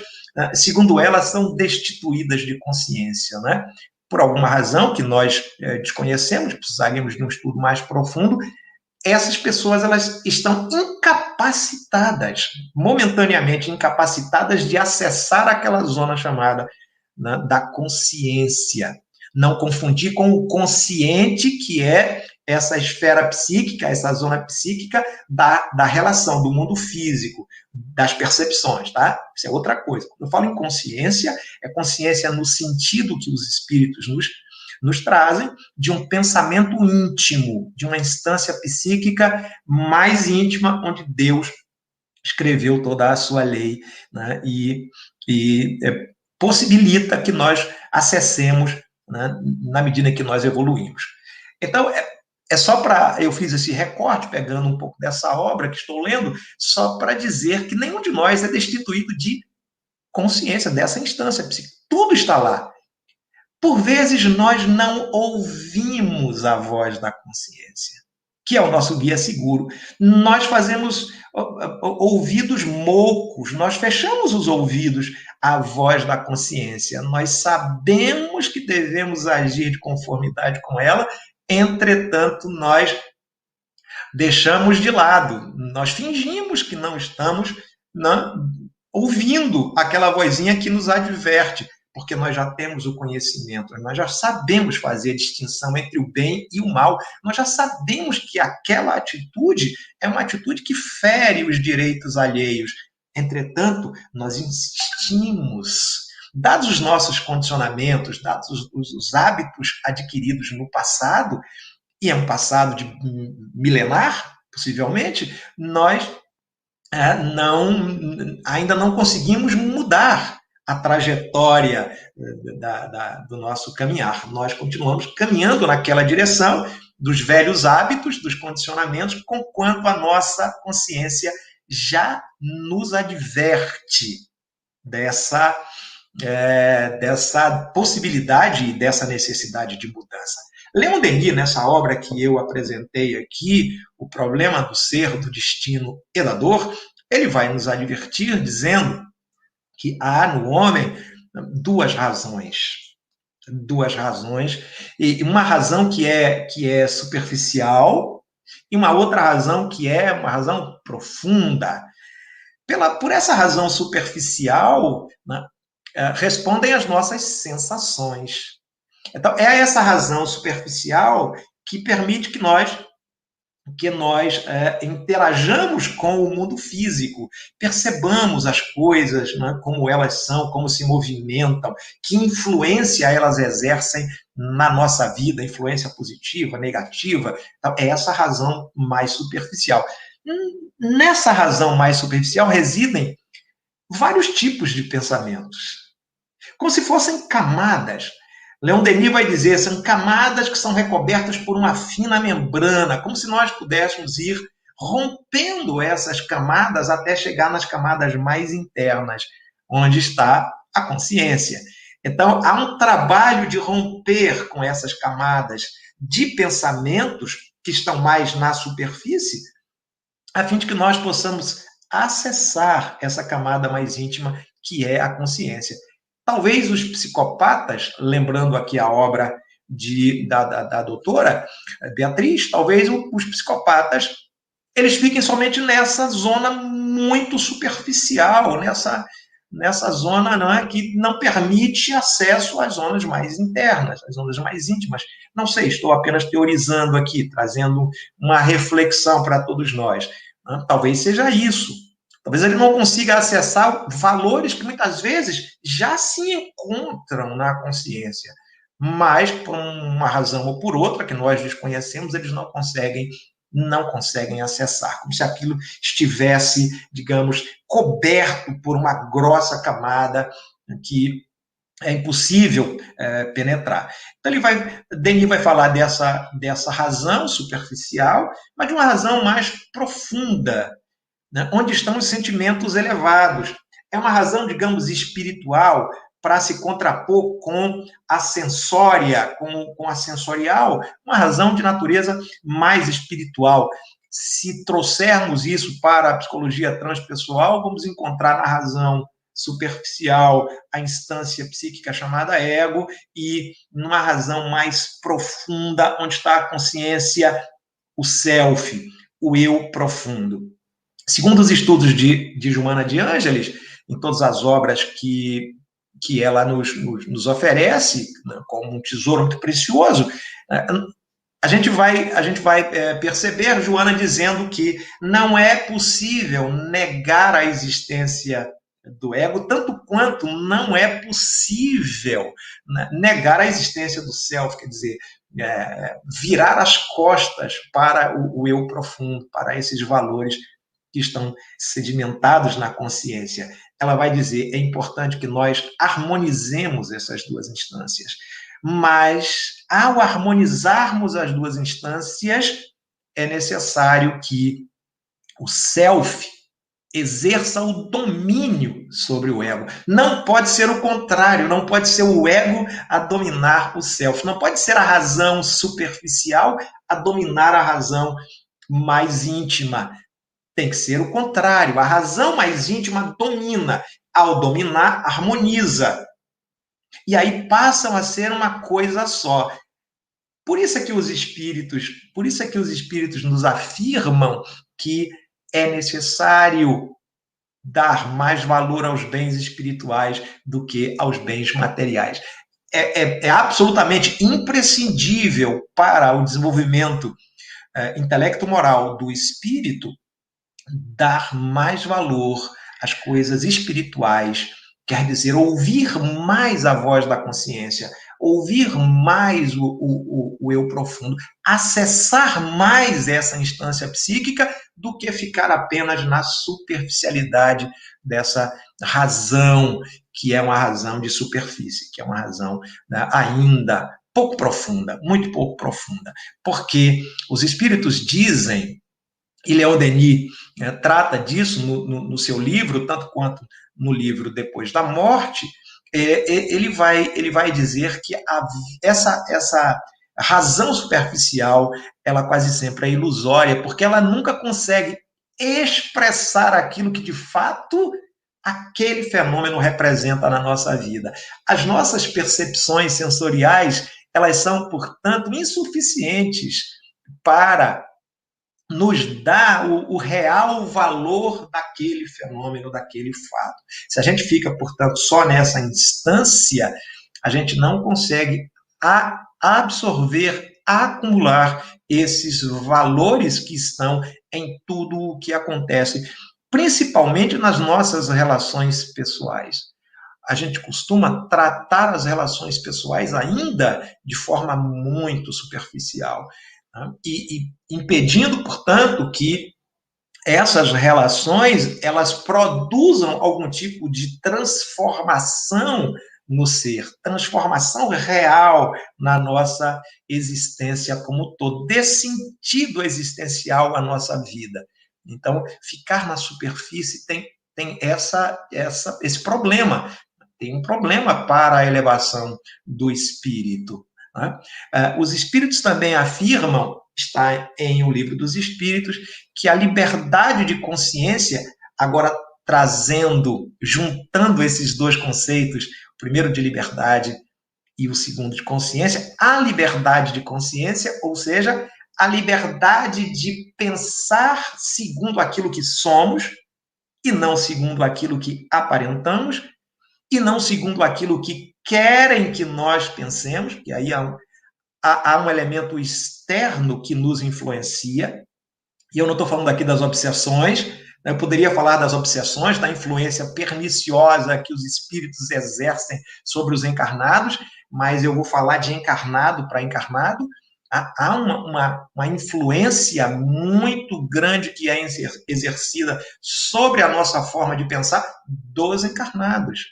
segundo elas, são destituídas de consciência, né? Por alguma razão que nós desconhecemos, precisaríamos de um estudo mais profundo, essas pessoas elas estão incapacitadas, momentaneamente incapacitadas de acessar aquela zona chamada, né, da consciência. Não confundir com o consciente, que é essa esfera psíquica, essa zona psíquica da relação, do mundo físico, das percepções, tá? Isso é outra coisa. Quando eu falo em consciência, é consciência no sentido que os espíritos nos trazem, de um pensamento íntimo, de uma instância psíquica mais íntima, onde Deus escreveu toda a sua lei, né? E possibilita que nós acessemos, né, na medida em que nós evoluímos. Então, eu fiz esse recorte, pegando um pouco dessa obra que estou lendo, só para dizer que nenhum de nós é destituído de consciência, dessa instância psíquica. Tudo está lá. Por vezes, nós não ouvimos a voz da consciência, que é o nosso guia seguro. Nós fazemos ouvidos moucos, nós fechamos os ouvidos à voz da consciência. Nós sabemos que devemos agir de conformidade com ela, entretanto, nós deixamos de lado, nós fingimos que não estamos ouvindo aquela vozinha que nos adverte, porque nós já temos o conhecimento, nós já sabemos fazer a distinção entre o bem e o mal, nós já sabemos que aquela atitude é uma atitude que fere os direitos alheios. Entretanto, nós insistimos, dados os nossos condicionamentos, dados os hábitos adquiridos no passado, e é um passado de milenar, possivelmente, nós ainda não conseguimos mudar a trajetória do nosso caminhar. Nós continuamos caminhando naquela direção dos velhos hábitos, dos condicionamentos, conquanto a nossa consciência já nos adverte dessa possibilidade e dessa necessidade de mudança. Leon Denis, nessa obra que eu apresentei aqui, O Problema do Ser, do Destino e da Dor, ele vai nos advertir dizendo que há no homem duas razões, e uma razão que é superficial e uma outra razão que é uma razão profunda. Por essa razão superficial, né, respondem às nossas sensações. Então, é essa razão superficial que permite que nós interajamos com o mundo físico, percebamos as coisas, né, como elas são, como se movimentam, que influência elas exercem na nossa vida, influência positiva, negativa. Então, é essa razão mais superficial. Nessa razão mais superficial residem vários tipos de pensamentos, como se fossem camadas. Leon Denis vai dizer, são camadas que são recobertas por uma fina membrana, como se nós pudéssemos ir rompendo essas camadas até chegar nas camadas mais internas, onde está a consciência. Então, há um trabalho de romper com essas camadas de pensamentos que estão mais na superfície, a fim de que nós possamos acessar essa camada mais íntima, que é a consciência. Talvez os psicopatas, lembrando aqui a obra da doutora Beatriz, talvez os psicopatas eles fiquem somente nessa zona muito superficial, nessa zona, não é, que não permite acesso às zonas mais internas, às zonas mais íntimas. Não sei, estou apenas teorizando aqui, trazendo uma reflexão para todos nós. Talvez seja isso. Talvez ele não consiga acessar valores que muitas vezes já se encontram na consciência, mas por uma razão ou por outra que nós desconhecemos, eles não conseguem acessar, como se aquilo estivesse, digamos, coberto por uma grossa camada que é impossível penetrar. Então, Denis vai falar dessa razão superficial, mas de uma razão mais profunda, né, onde estão os sentimentos elevados. É uma razão, digamos, espiritual, para se contrapor com a sensória, com a sensorial, uma razão de natureza mais espiritual. Se trouxermos isso para a psicologia transpessoal, vamos encontrar na razão superficial a instância psíquica chamada ego, e numa razão mais profunda, onde está a consciência, o self, o eu profundo. Segundo os estudos de Joana de Ângeles, em todas as obras que ela nos oferece, né, como um tesouro muito precioso, a gente vai perceber Joana dizendo que não é possível negar a existência do ego, tanto quanto não é possível, né, negar a existência do self, quer dizer, virar as costas para o eu profundo, para esses valores que estão sedimentados na consciência. Ela vai dizer, é importante que nós harmonizemos essas duas instâncias, mas ao harmonizarmos as duas instâncias, é necessário que o self exerça o domínio sobre o ego. Não pode ser o contrário, não pode ser o ego a dominar o self, não pode ser a razão superficial a dominar a razão mais íntima. Tem que ser o contrário. A razão mais íntima domina. Ao dominar, harmoniza. E aí passam a ser uma coisa só. Por isso é que os espíritos nos afirmam que é necessário dar mais valor aos bens espirituais do que aos bens materiais. É absolutamente imprescindível para o desenvolvimento intelecto-moral do espírito dar mais valor às coisas espirituais, quer dizer, ouvir mais a voz da consciência, ouvir mais o eu profundo, acessar mais essa instância psíquica do que ficar apenas na superficialidade dessa razão, que é uma razão de superfície, que é uma razão, né, ainda pouco profunda, muito pouco profunda. Porque os espíritos dizem, e Leon Denis trata disso no seu livro, tanto quanto no livro Depois da Morte, ele vai dizer que essa razão superficial, ela quase sempre é ilusória, porque ela nunca consegue expressar aquilo que, de fato, aquele fenômeno representa na nossa vida. As nossas percepções sensoriais, elas são, portanto, insuficientes para nos dá o real valor daquele fenômeno, daquele fato. Se a gente fica, portanto, só nessa instância, a gente não consegue absorver, acumular esses valores que estão em tudo o que acontece, principalmente nas nossas relações pessoais. A gente costuma tratar as relações pessoais ainda de forma muito superficial, e impedindo, portanto, que essas relações elas produzam algum tipo de transformação no ser, transformação real na nossa existência como um todo, dê sentido existencial à nossa vida. Então, ficar na superfície tem esse problema, tem um problema para a elevação do espírito. Os espíritos também afirmam, está em O Livro dos Espíritos, que a liberdade de consciência, agora juntando esses dois conceitos, o primeiro de liberdade e o segundo de consciência, a liberdade de consciência, ou seja, a liberdade de pensar segundo aquilo que somos e não segundo aquilo que aparentamos e não segundo aquilo que querem que nós pensemos, que aí há um elemento externo que nos influencia, e eu não estou falando aqui das obsessões, eu poderia falar das obsessões, da influência perniciosa que os espíritos exercem sobre os encarnados, mas eu vou falar de encarnado para encarnado. Há uma influência muito grande que é exercida sobre a nossa forma de pensar dos encarnados,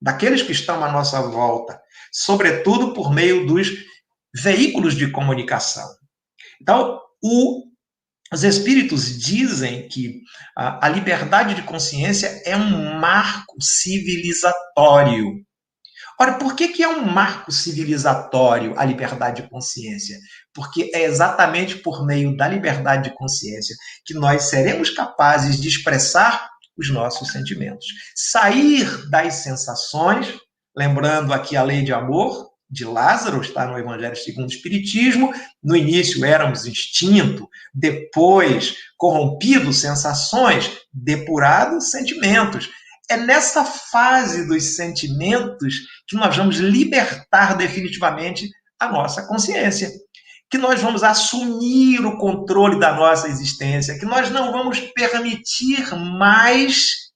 daqueles que estão à nossa volta, sobretudo por meio dos veículos de comunicação. Então, os espíritos dizem que a liberdade de consciência é um marco civilizatório. Ora, por que é um marco civilizatório a liberdade de consciência? Porque é exatamente por meio da liberdade de consciência que nós seremos capazes de expressar os nossos sentimentos. Sair das sensações, lembrando aqui a lei de amor de Lázaro, está no Evangelho segundo o Espiritismo. No início éramos instinto, depois corrompidos, sensações, depurados, sentimentos. É nessa fase dos sentimentos que nós vamos libertar definitivamente a nossa consciência, que nós vamos assumir o controle da nossa existência, que nós não vamos permitir mais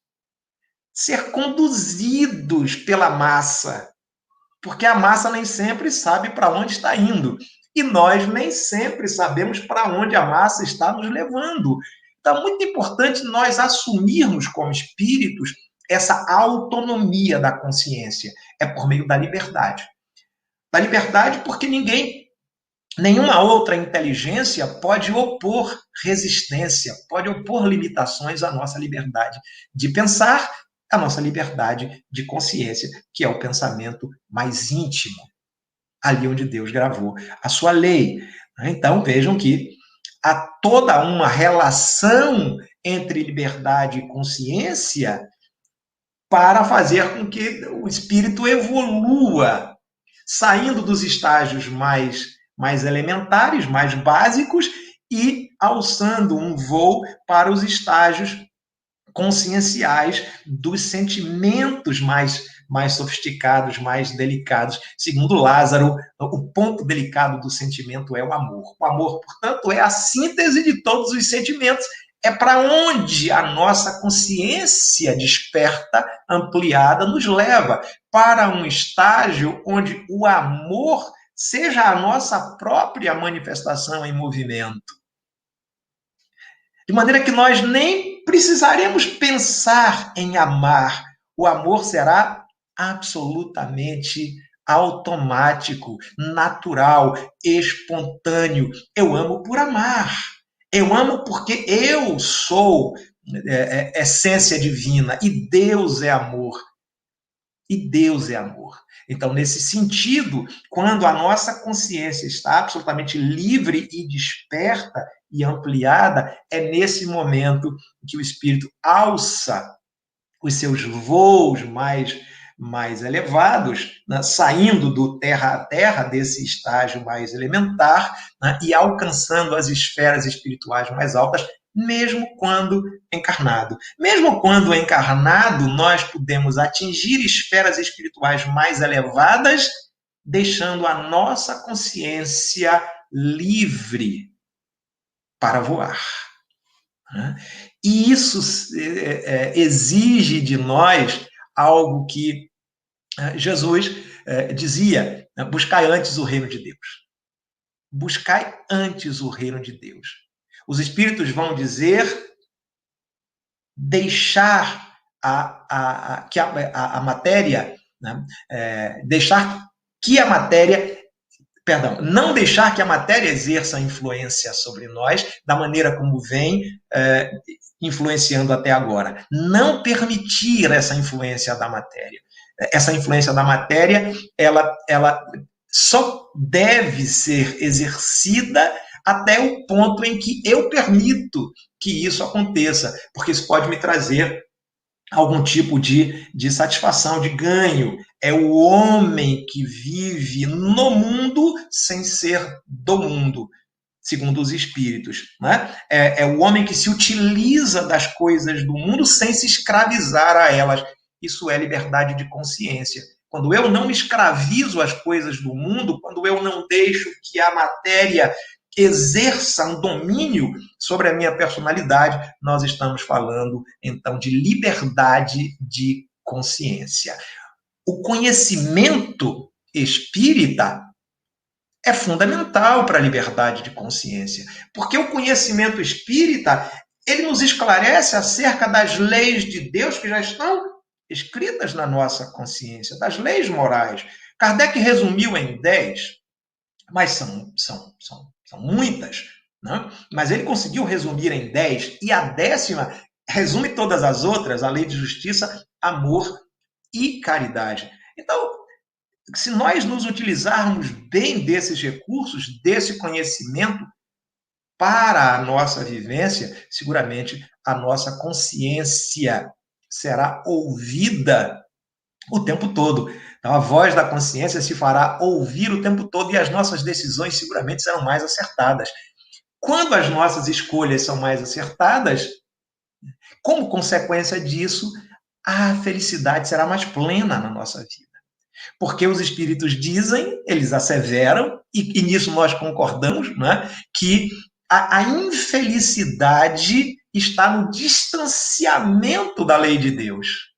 ser conduzidos pela massa, porque a massa nem sempre sabe para onde está indo, e nós nem sempre sabemos para onde a massa está nos levando. Então, é muito importante nós assumirmos como espíritos essa autonomia da consciência. É por meio da liberdade. Da liberdade porque nenhuma outra inteligência pode opor resistência, pode opor limitações à nossa liberdade de pensar, à nossa liberdade de consciência, que é o pensamento mais íntimo, ali onde Deus gravou a sua lei. Então, vejam que há toda uma relação entre liberdade e consciência para fazer com que o espírito evolua, saindo dos estágios mais elementares, mais básicos, e alçando um voo para os estágios conscienciais dos sentimentos mais sofisticados, mais delicados. Segundo Lázaro, o ponto delicado do sentimento é o amor. O amor, portanto, é a síntese de todos os sentimentos. É para onde a nossa consciência desperta, ampliada, nos leva para um estágio onde o amor seja a nossa própria manifestação em movimento. De maneira que nós nem precisaremos pensar em amar. O amor será absolutamente automático, natural, espontâneo. Eu amo por amar. Eu amo porque eu sou essência divina e Deus é amor. E Deus é amor. Então, nesse sentido, quando a nossa consciência está absolutamente livre e desperta e ampliada, é nesse momento que o espírito alça os seus voos mais elevados, né, saindo do terra a terra, desse estágio mais elementar, né, e alcançando as esferas espirituais mais altas, mesmo quando encarnado. Mesmo quando encarnado, nós podemos atingir esferas espirituais mais elevadas, deixando a nossa consciência livre para voar. E isso exige de nós algo que Jesus dizia: buscai antes o reino de Deus. Buscai antes o reino de Deus. Os espíritos vão dizer deixar a matéria, né, não deixar que a matéria exerça influência sobre nós da maneira como vem influenciando até agora. Não permitir essa influência da matéria. Essa influência da matéria, ela só deve ser exercida até o ponto em que eu permito que isso aconteça, porque isso pode me trazer algum tipo de satisfação, de ganho. É o homem que vive no mundo sem ser do mundo, segundo os espíritos. Né? É o homem que se utiliza das coisas do mundo sem se escravizar a elas. Isso é liberdade de consciência. Quando eu não escravizo as coisas do mundo, quando eu não deixo que a matéria exerça um domínio sobre a minha personalidade, nós estamos falando, então, de liberdade de consciência. O conhecimento espírita é fundamental para a liberdade de consciência, porque o conhecimento espírita, ele nos esclarece acerca das leis de Deus que já estão escritas na nossa consciência, das leis morais. Kardec resumiu em 10, mas são muitas, né? Mas ele conseguiu resumir em 10, e a 10ª resume todas as outras: a lei de justiça, amor e caridade. Então, se nós nos utilizarmos bem desses recursos, desse conhecimento para a nossa vivência, seguramente a nossa consciência será ouvida o tempo todo. Então, a voz da consciência se fará ouvir o tempo todo e as nossas decisões seguramente serão mais acertadas. Quando as nossas escolhas são mais acertadas, como consequência disso, a felicidade será mais plena na nossa vida. Porque os espíritos dizem, eles asseveram, e nisso nós concordamos, né, que a infelicidade está no distanciamento da lei de Deus.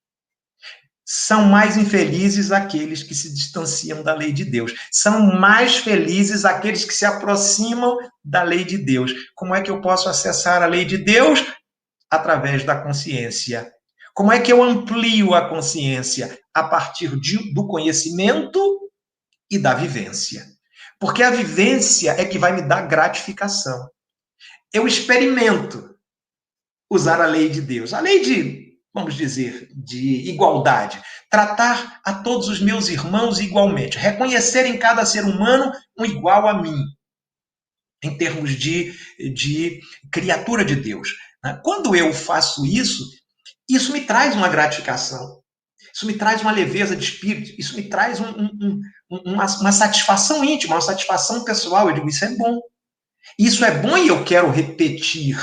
São mais infelizes aqueles que se distanciam da lei de Deus. São mais felizes aqueles que se aproximam da lei de Deus. Como é que eu posso acessar a lei de Deus? Através da consciência. Como é que eu amplio a consciência? A partir do conhecimento e da vivência. Porque a vivência é que vai me dar gratificação. Eu experimento usar a lei de Deus. A lei de, vamos dizer, de igualdade. Tratar a todos os meus irmãos igualmente. Reconhecer em cada ser humano um igual a mim. Em termos de criatura de Deus. Quando eu faço isso, isso me traz uma gratificação. Isso me traz uma leveza de espírito. Isso me traz uma satisfação íntima, uma satisfação pessoal. Eu digo, isso é bom. Isso é bom e eu quero repetir.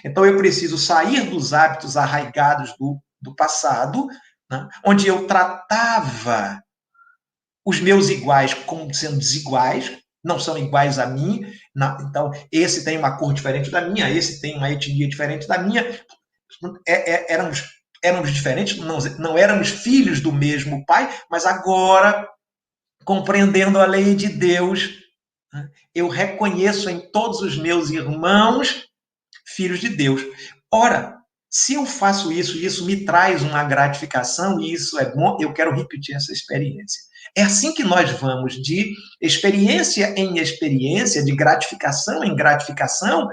Então, eu preciso sair dos hábitos arraigados do passado, né, onde eu tratava os meus iguais como sendo desiguais, não são iguais a mim. Então, esse tem uma cor diferente da minha, esse tem uma etnia diferente da minha. Éramos diferentes, não éramos filhos do mesmo pai, mas agora, compreendendo a lei de Deus, eu reconheço em todos os meus irmãos filhos de Deus. Ora, se eu faço isso e isso me traz uma gratificação, e isso é bom, eu quero repetir essa experiência. É assim que nós vamos de experiência em experiência, de gratificação em gratificação,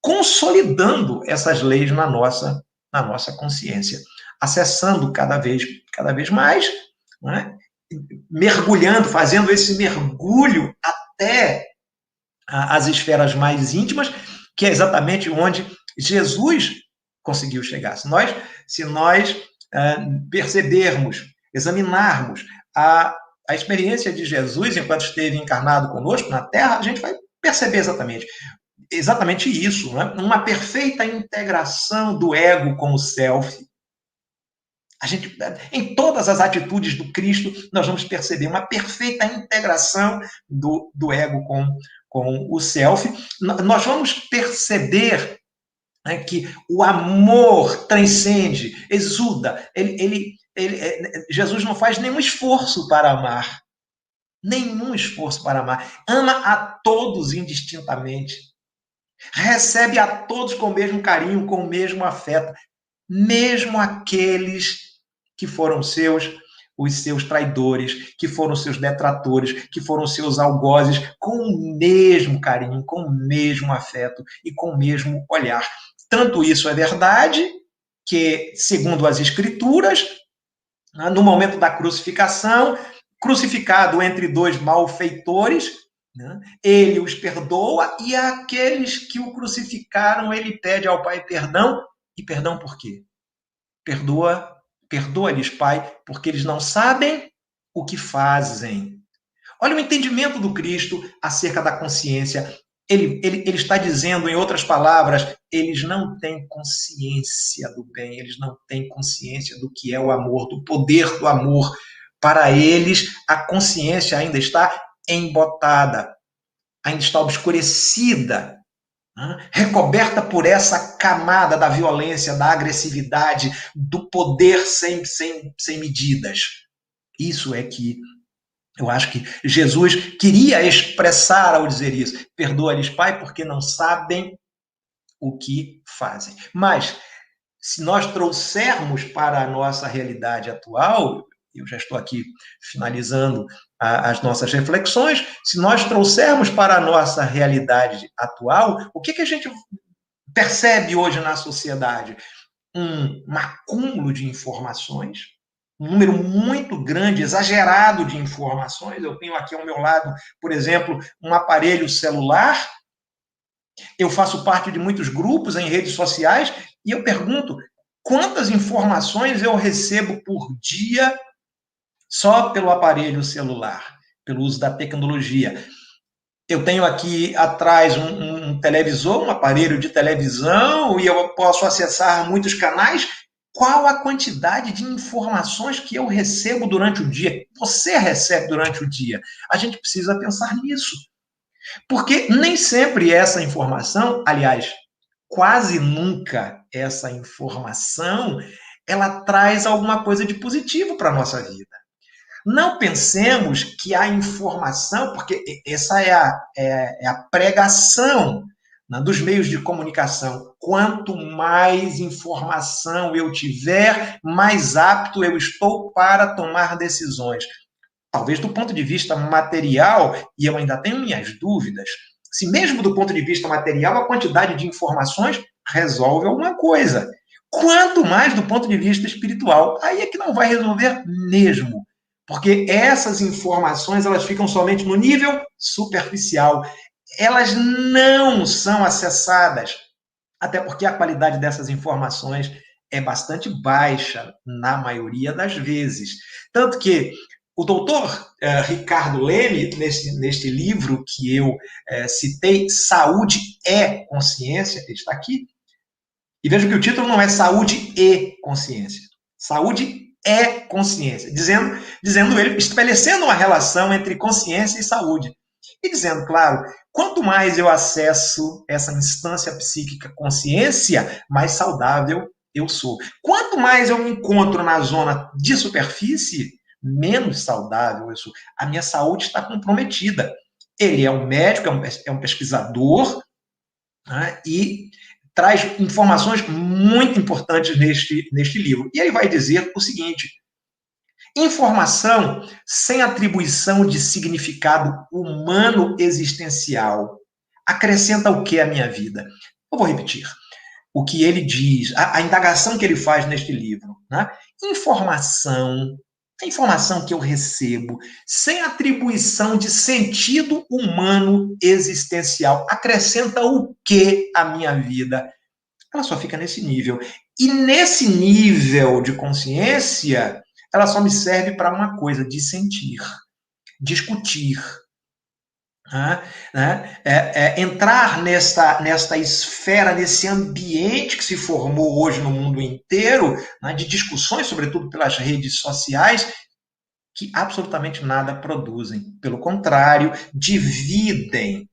consolidando essas leis na nossa consciência, acessando cada vez mais, né? Mergulhando, fazendo esse mergulho até as esferas mais íntimas, que é exatamente onde Jesus conseguiu chegar. Se nós percebermos, examinarmos a experiência de Jesus enquanto esteve encarnado conosco na Terra, a gente vai perceber exatamente isso, né? Uma perfeita integração do ego com o self. Em todas as atitudes do Cristo, nós vamos perceber uma perfeita integração do ego com o self. Nós vamos perceber, né, que o amor transcende, exuda. Jesus não faz nenhum esforço para amar. Nenhum esforço para amar. Ama a todos indistintamente. Recebe a todos com o mesmo carinho, com o mesmo afeto. Mesmo aqueles que foram os seus traidores, que foram os seus detratores, que foram os seus algozes, com o mesmo carinho, com o mesmo afeto e com o mesmo olhar. Tanto isso é verdade que, segundo as Escrituras, no momento da crucificação, crucificado entre dois malfeitores, ele os perdoa, e aqueles que o crucificaram, ele pede ao Pai perdão. E perdão por quê? Perdoa-lhes, Pai, porque eles não sabem o que fazem. Olha o entendimento do Cristo acerca da consciência. Ele está dizendo, em outras palavras, eles não têm consciência do bem, eles não têm consciência do que é o amor, do poder do amor. Para eles, a consciência ainda está embotada, ainda está obscurecida, recoberta por essa camada da violência, da agressividade, do poder sem medidas. Isso é que eu acho que Jesus queria expressar ao dizer isso. Perdoa-lhes, Pai, porque não sabem o que fazem. Mas, se nós trouxermos para a nossa realidade atual, eu já estou aqui finalizando as nossas reflexões, se nós trouxermos para a nossa realidade atual, o que a gente percebe hoje na sociedade? Um acúmulo de informações, um número muito grande, exagerado de informações. Eu tenho aqui ao meu lado, por exemplo, um aparelho celular. Eu faço parte de muitos grupos em redes sociais e eu pergunto quantas informações eu recebo por dia só pelo aparelho celular, pelo uso da tecnologia. Eu tenho aqui atrás um televisor, um aparelho de televisão, e eu posso acessar muitos canais. Qual a quantidade de informações que eu recebo durante o dia, que você recebe durante o dia? A gente precisa pensar nisso. Porque nem sempre essa informação, aliás, quase nunca essa informação, ela traz alguma coisa de positivo para a nossa vida. Não pensemos que a informação, porque essa é a pregação, né, dos meios de comunicação. Quanto mais informação eu tiver, mais apto eu estou para tomar decisões. Talvez do ponto de vista material, e eu ainda tenho minhas dúvidas, se mesmo do ponto de vista material a quantidade de informações resolve alguma coisa. Quanto mais do ponto de vista espiritual, aí é que não vai resolver mesmo. Porque essas informações, elas ficam somente no nível superficial. Elas não são acessadas, até porque a qualidade dessas informações é bastante baixa, na maioria das vezes. Tanto que o doutor Ricardo Leme, neste livro que eu citei, Saúde é Consciência, que está aqui, E veja que o título não é saúde e consciência. Saúde é consciência. Dizendo ele, estabelecendo uma relação entre consciência e saúde. E dizendo, claro, quanto mais eu acesso essa instância psíquica consciência, mais saudável eu sou. Quanto mais eu me encontro na zona de superfície, menos saudável eu sou. A minha saúde está comprometida. Ele é um médico, é um pesquisador, né, e traz informações muito importantes neste livro. E ele vai dizer o seguinte: informação sem atribuição de significado humano existencial acrescenta o que à minha vida? Eu vou repetir o que ele diz, a indagação que ele faz neste livro. Né? A informação que eu recebo, sem atribuição de sentido humano existencial, acrescenta o que à minha vida? Ela só fica nesse nível. E nesse nível de consciência, ela só me serve para uma coisa: dissentir, discutir. Entrar nesta esfera, nesse ambiente que se formou hoje no mundo inteiro, né, de discussões, sobretudo pelas redes sociais, que absolutamente nada produzem. Pelo contrário, dividem.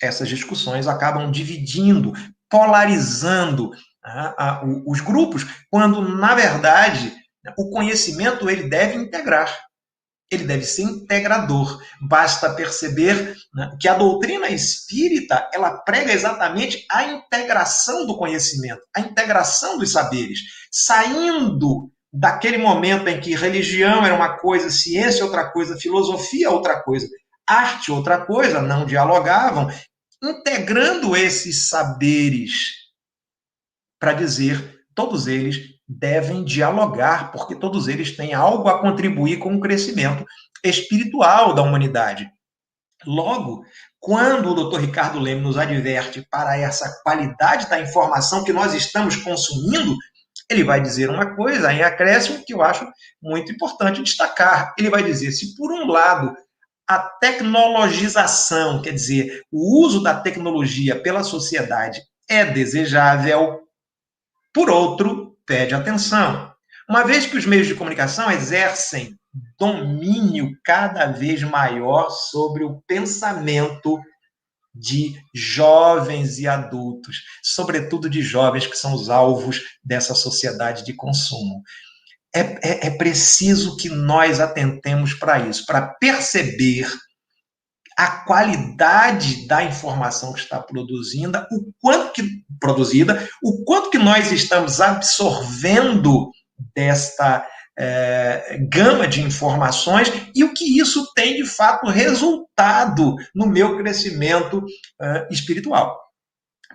Essas discussões acabam dividindo, polarizando os grupos, quando, na verdade, o conhecimento ele deve integrar. Ele deve ser integrador. Basta perceber, né, que a doutrina espírita ela prega exatamente a integração do conhecimento, a integração dos saberes, saindo daquele momento em que religião era uma coisa, ciência outra coisa, filosofia outra coisa, arte outra coisa, não dialogavam, integrando esses saberes para dizer todos eles devem dialogar, porque todos eles têm algo a contribuir com o crescimento espiritual da humanidade. Logo, quando o Dr. Ricardo Leme nos adverte para essa qualidade da informação que nós estamos consumindo, ele vai dizer uma coisa em acréscimo que eu acho muito importante destacar. Ele vai dizer, se por um lado a tecnologização, quer dizer, o uso da tecnologia pela sociedade é desejável, por outro, pede atenção. Uma vez que os meios de comunicação exercem domínio cada vez maior sobre o pensamento de jovens e adultos, sobretudo de jovens que são os alvos dessa sociedade de consumo. É preciso que nós atentemos para isso, para perceber a qualidade da informação que está produzida, o quanto que nós estamos absorvendo desta gama de informações e o que isso tem, de fato, resultado no meu crescimento espiritual.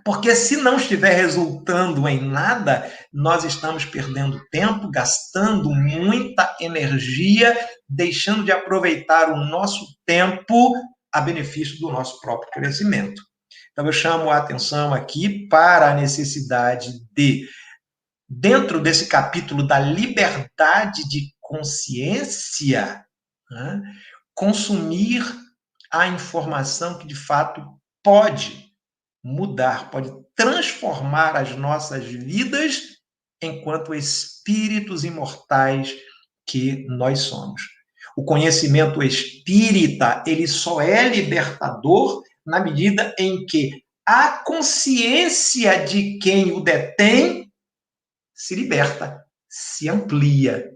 Porque se não estiver resultando em nada, nós estamos perdendo tempo, gastando muita energia, deixando de aproveitar o nosso tempo a benefício do nosso próprio crescimento. Então, eu chamo a atenção aqui para a necessidade de, dentro desse capítulo da liberdade de consciência, né, consumir a informação que, de fato, pode mudar, pode transformar as nossas vidas enquanto espíritos imortais que nós somos. O conhecimento espírita, ele só é libertador na medida em que a consciência de quem o detém se liberta, se amplia.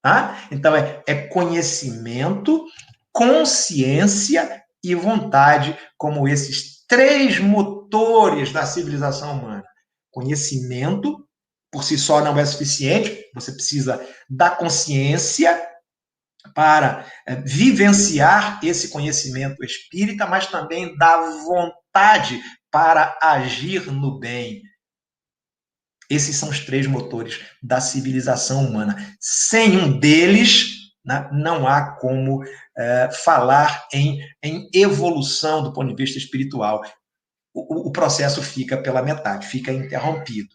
Tá? Então, é conhecimento, consciência e vontade como esses três motores da civilização humana. Conhecimento, por si só, não é suficiente, você precisa da consciência para vivenciar esse conhecimento espírita, mas também da vontade para agir no bem. Esses são os três motores da civilização humana. Sem um deles, né, não há como falar em evolução do ponto de vista espiritual. O processo fica pela metade, fica interrompido.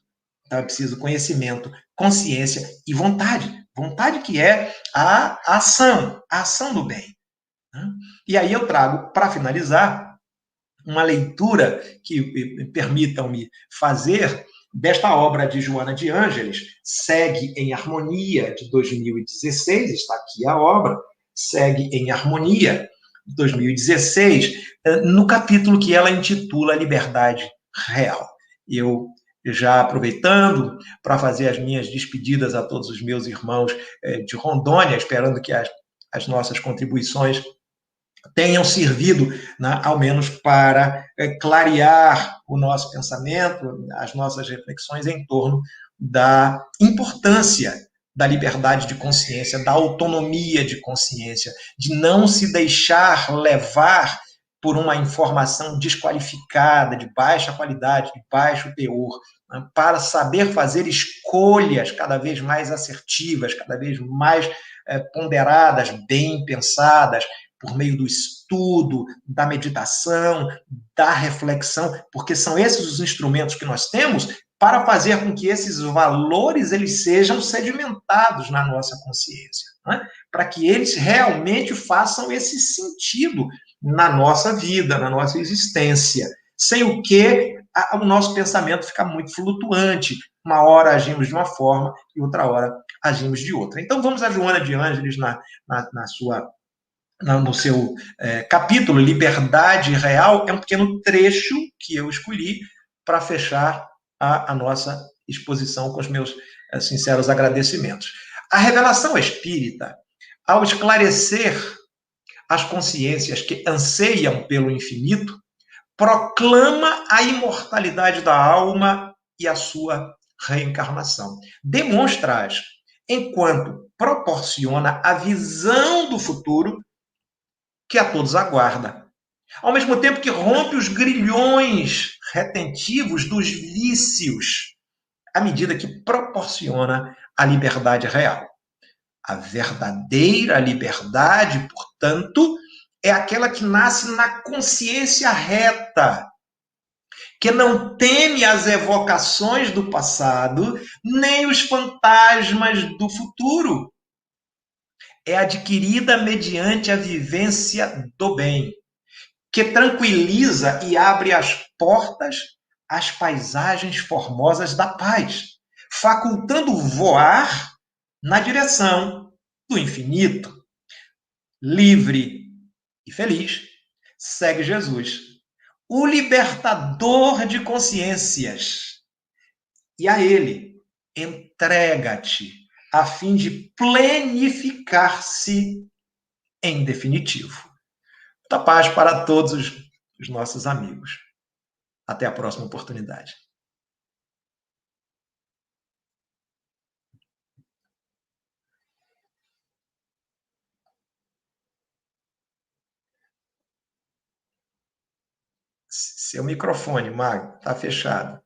Então, é preciso conhecimento, consciência e vontade. Vontade que é a ação do bem. E aí eu trago, para finalizar, uma leitura que permitam-me fazer desta obra de Joana de Ângeles, Segue em Harmonia, de 2016, está aqui a obra, Segue em Harmonia, de 2016, no capítulo que ela intitula Liberdade Real. Eu, já aproveitando para fazer as minhas despedidas a todos os meus irmãos de Rondônia, esperando que as nossas contribuições tenham servido, né, ao menos para clarear o nosso pensamento, as nossas reflexões em torno da importância da liberdade de consciência, da autonomia de consciência, de não se deixar levar por uma informação desqualificada, de baixa qualidade, de baixo teor, né, para saber fazer escolhas cada vez mais assertivas, cada vez mais ponderadas, bem pensadas, por meio do estudo, da meditação, da reflexão, porque são esses os instrumentos que nós temos para fazer com que esses valores eles sejam sedimentados na nossa consciência, né? Para que eles realmente façam esse sentido na nossa vida, na nossa existência, sem o que o nosso pensamento fica muito flutuante. Uma hora agimos de uma forma e outra hora agimos de outra. Então vamos a Joana de Ângeles no seu capítulo Liberdade Real. É um pequeno trecho que eu escolhi para fechar a nossa exposição com os meus sinceros agradecimentos. A revelação espírita, ao esclarecer as consciências que anseiam pelo infinito, proclama a imortalidade da alma e a sua reencarnação. Demonstra-as enquanto proporciona a visão do futuro que a todos aguarda, ao mesmo tempo que rompe os grilhões retentivos dos vícios, à medida que proporciona a liberdade real. A verdadeira liberdade, portanto, é aquela que nasce na consciência reta, que não teme as evocações do passado, nem os fantasmas do futuro. É adquirida mediante a vivência do bem, que tranquiliza e abre as portas às paisagens formosas da paz, facultando voar na direção do infinito. Livre e feliz, segue Jesus, o libertador de consciências. E a ele, entrega-te, a fim de plenificar-se em definitivo. Muita paz para todos os nossos amigos. Até a próxima oportunidade. Seu microfone, Magno, está fechado.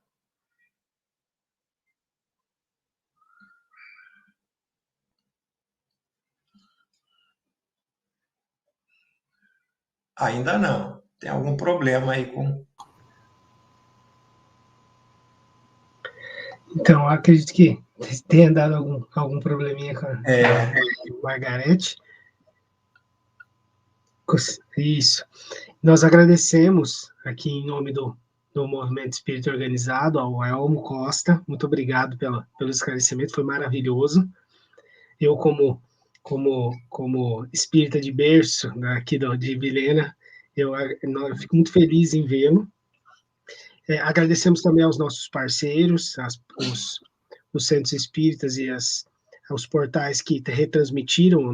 Ainda não. Tem algum problema aí com... Então, acredito que tenha dado algum probleminha com a Margarete. Isso. Nós agradecemos aqui em nome do Movimento Espírita Organizado, ao Elmo Costa. Muito obrigado pelo esclarecimento, foi maravilhoso. Eu, como espírita de berço aqui de Vilhena, eu fico muito feliz em vê-lo. Agradecemos também aos nossos parceiros, os centros espíritas e os portais que retransmitiram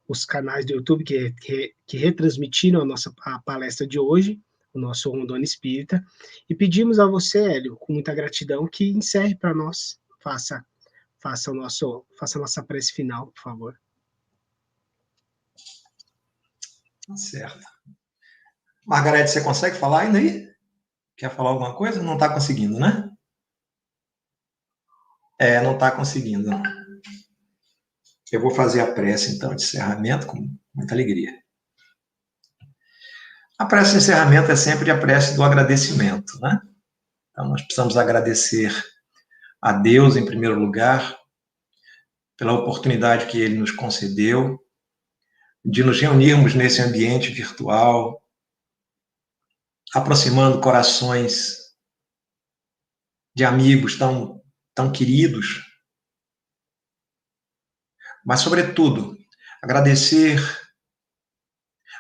os canais do YouTube que retransmitiram a palestra de hoje, o nosso Rondônia Espírita, e pedimos a você, Hélio, com muita gratidão, que encerre para nós, faça a nossa prece final, por favor. Certo. Margarete, você consegue falar ainda aí? Quer falar alguma coisa? Não está conseguindo, né? Não está conseguindo. Eu vou fazer a prece, então, de encerramento com muita alegria. A prece de encerramento é sempre a prece do agradecimento, né? Então, nós precisamos agradecer a Deus, em primeiro lugar, pela oportunidade que Ele nos concedeu de nos reunirmos nesse ambiente virtual, aproximando corações de amigos tão queridos, mas, sobretudo, agradecer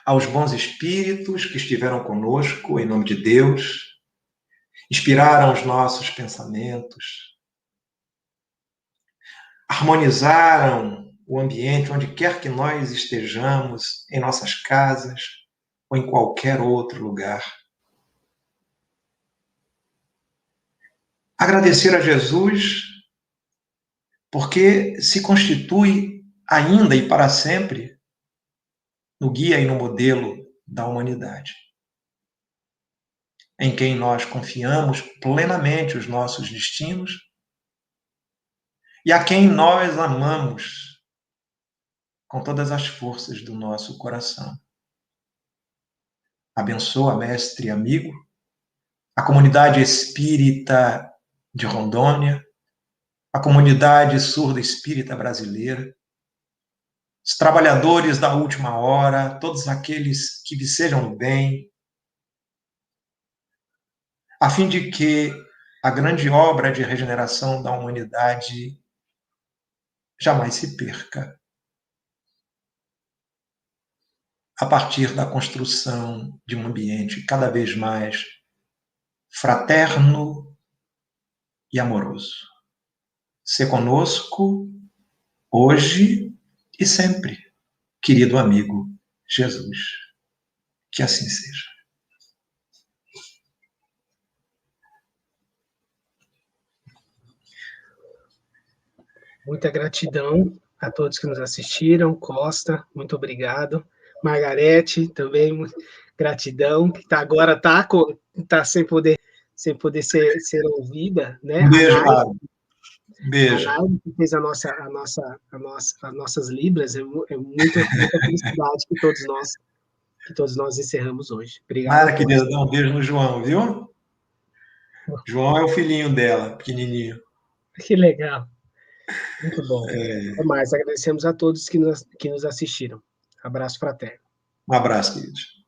aos bons espíritos que estiveram conosco, em nome de Deus, inspiraram os nossos pensamentos, harmonizaram o ambiente onde quer que nós estejamos, em nossas casas ou em qualquer outro lugar. Agradecer a Jesus, porque se constitui ainda e para sempre no guia e no modelo da humanidade, em quem nós confiamos plenamente os nossos destinos e a quem nós amamos com todas as forças do nosso coração. Abençoa, mestre e amigo, a comunidade espírita de Rondônia, a comunidade surda espírita brasileira, os trabalhadores da última hora, todos aqueles que desejam o bem, a fim de que a grande obra de regeneração da humanidade jamais se perca, a partir da construção de um ambiente cada vez mais fraterno e amoroso. Se conosco, hoje e sempre, querido amigo Jesus. Que assim seja. Muita gratidão a todos que nos assistiram. Costa, muito obrigado. Margarete, também, gratidão, que agora está sem poder ser ouvida, né? Um beijo, Mário. Beijo. A Nai, que fez as nossas libras, muita felicidade que todos nós encerramos hoje. Obrigado. Mara, querida, dá um beijo no João, viu? João é o filhinho dela, pequenininho. Que legal. Muito bom. Até mais. Agradecemos a todos que nos assistiram. Abraço fraterno. Um abraço, queridos.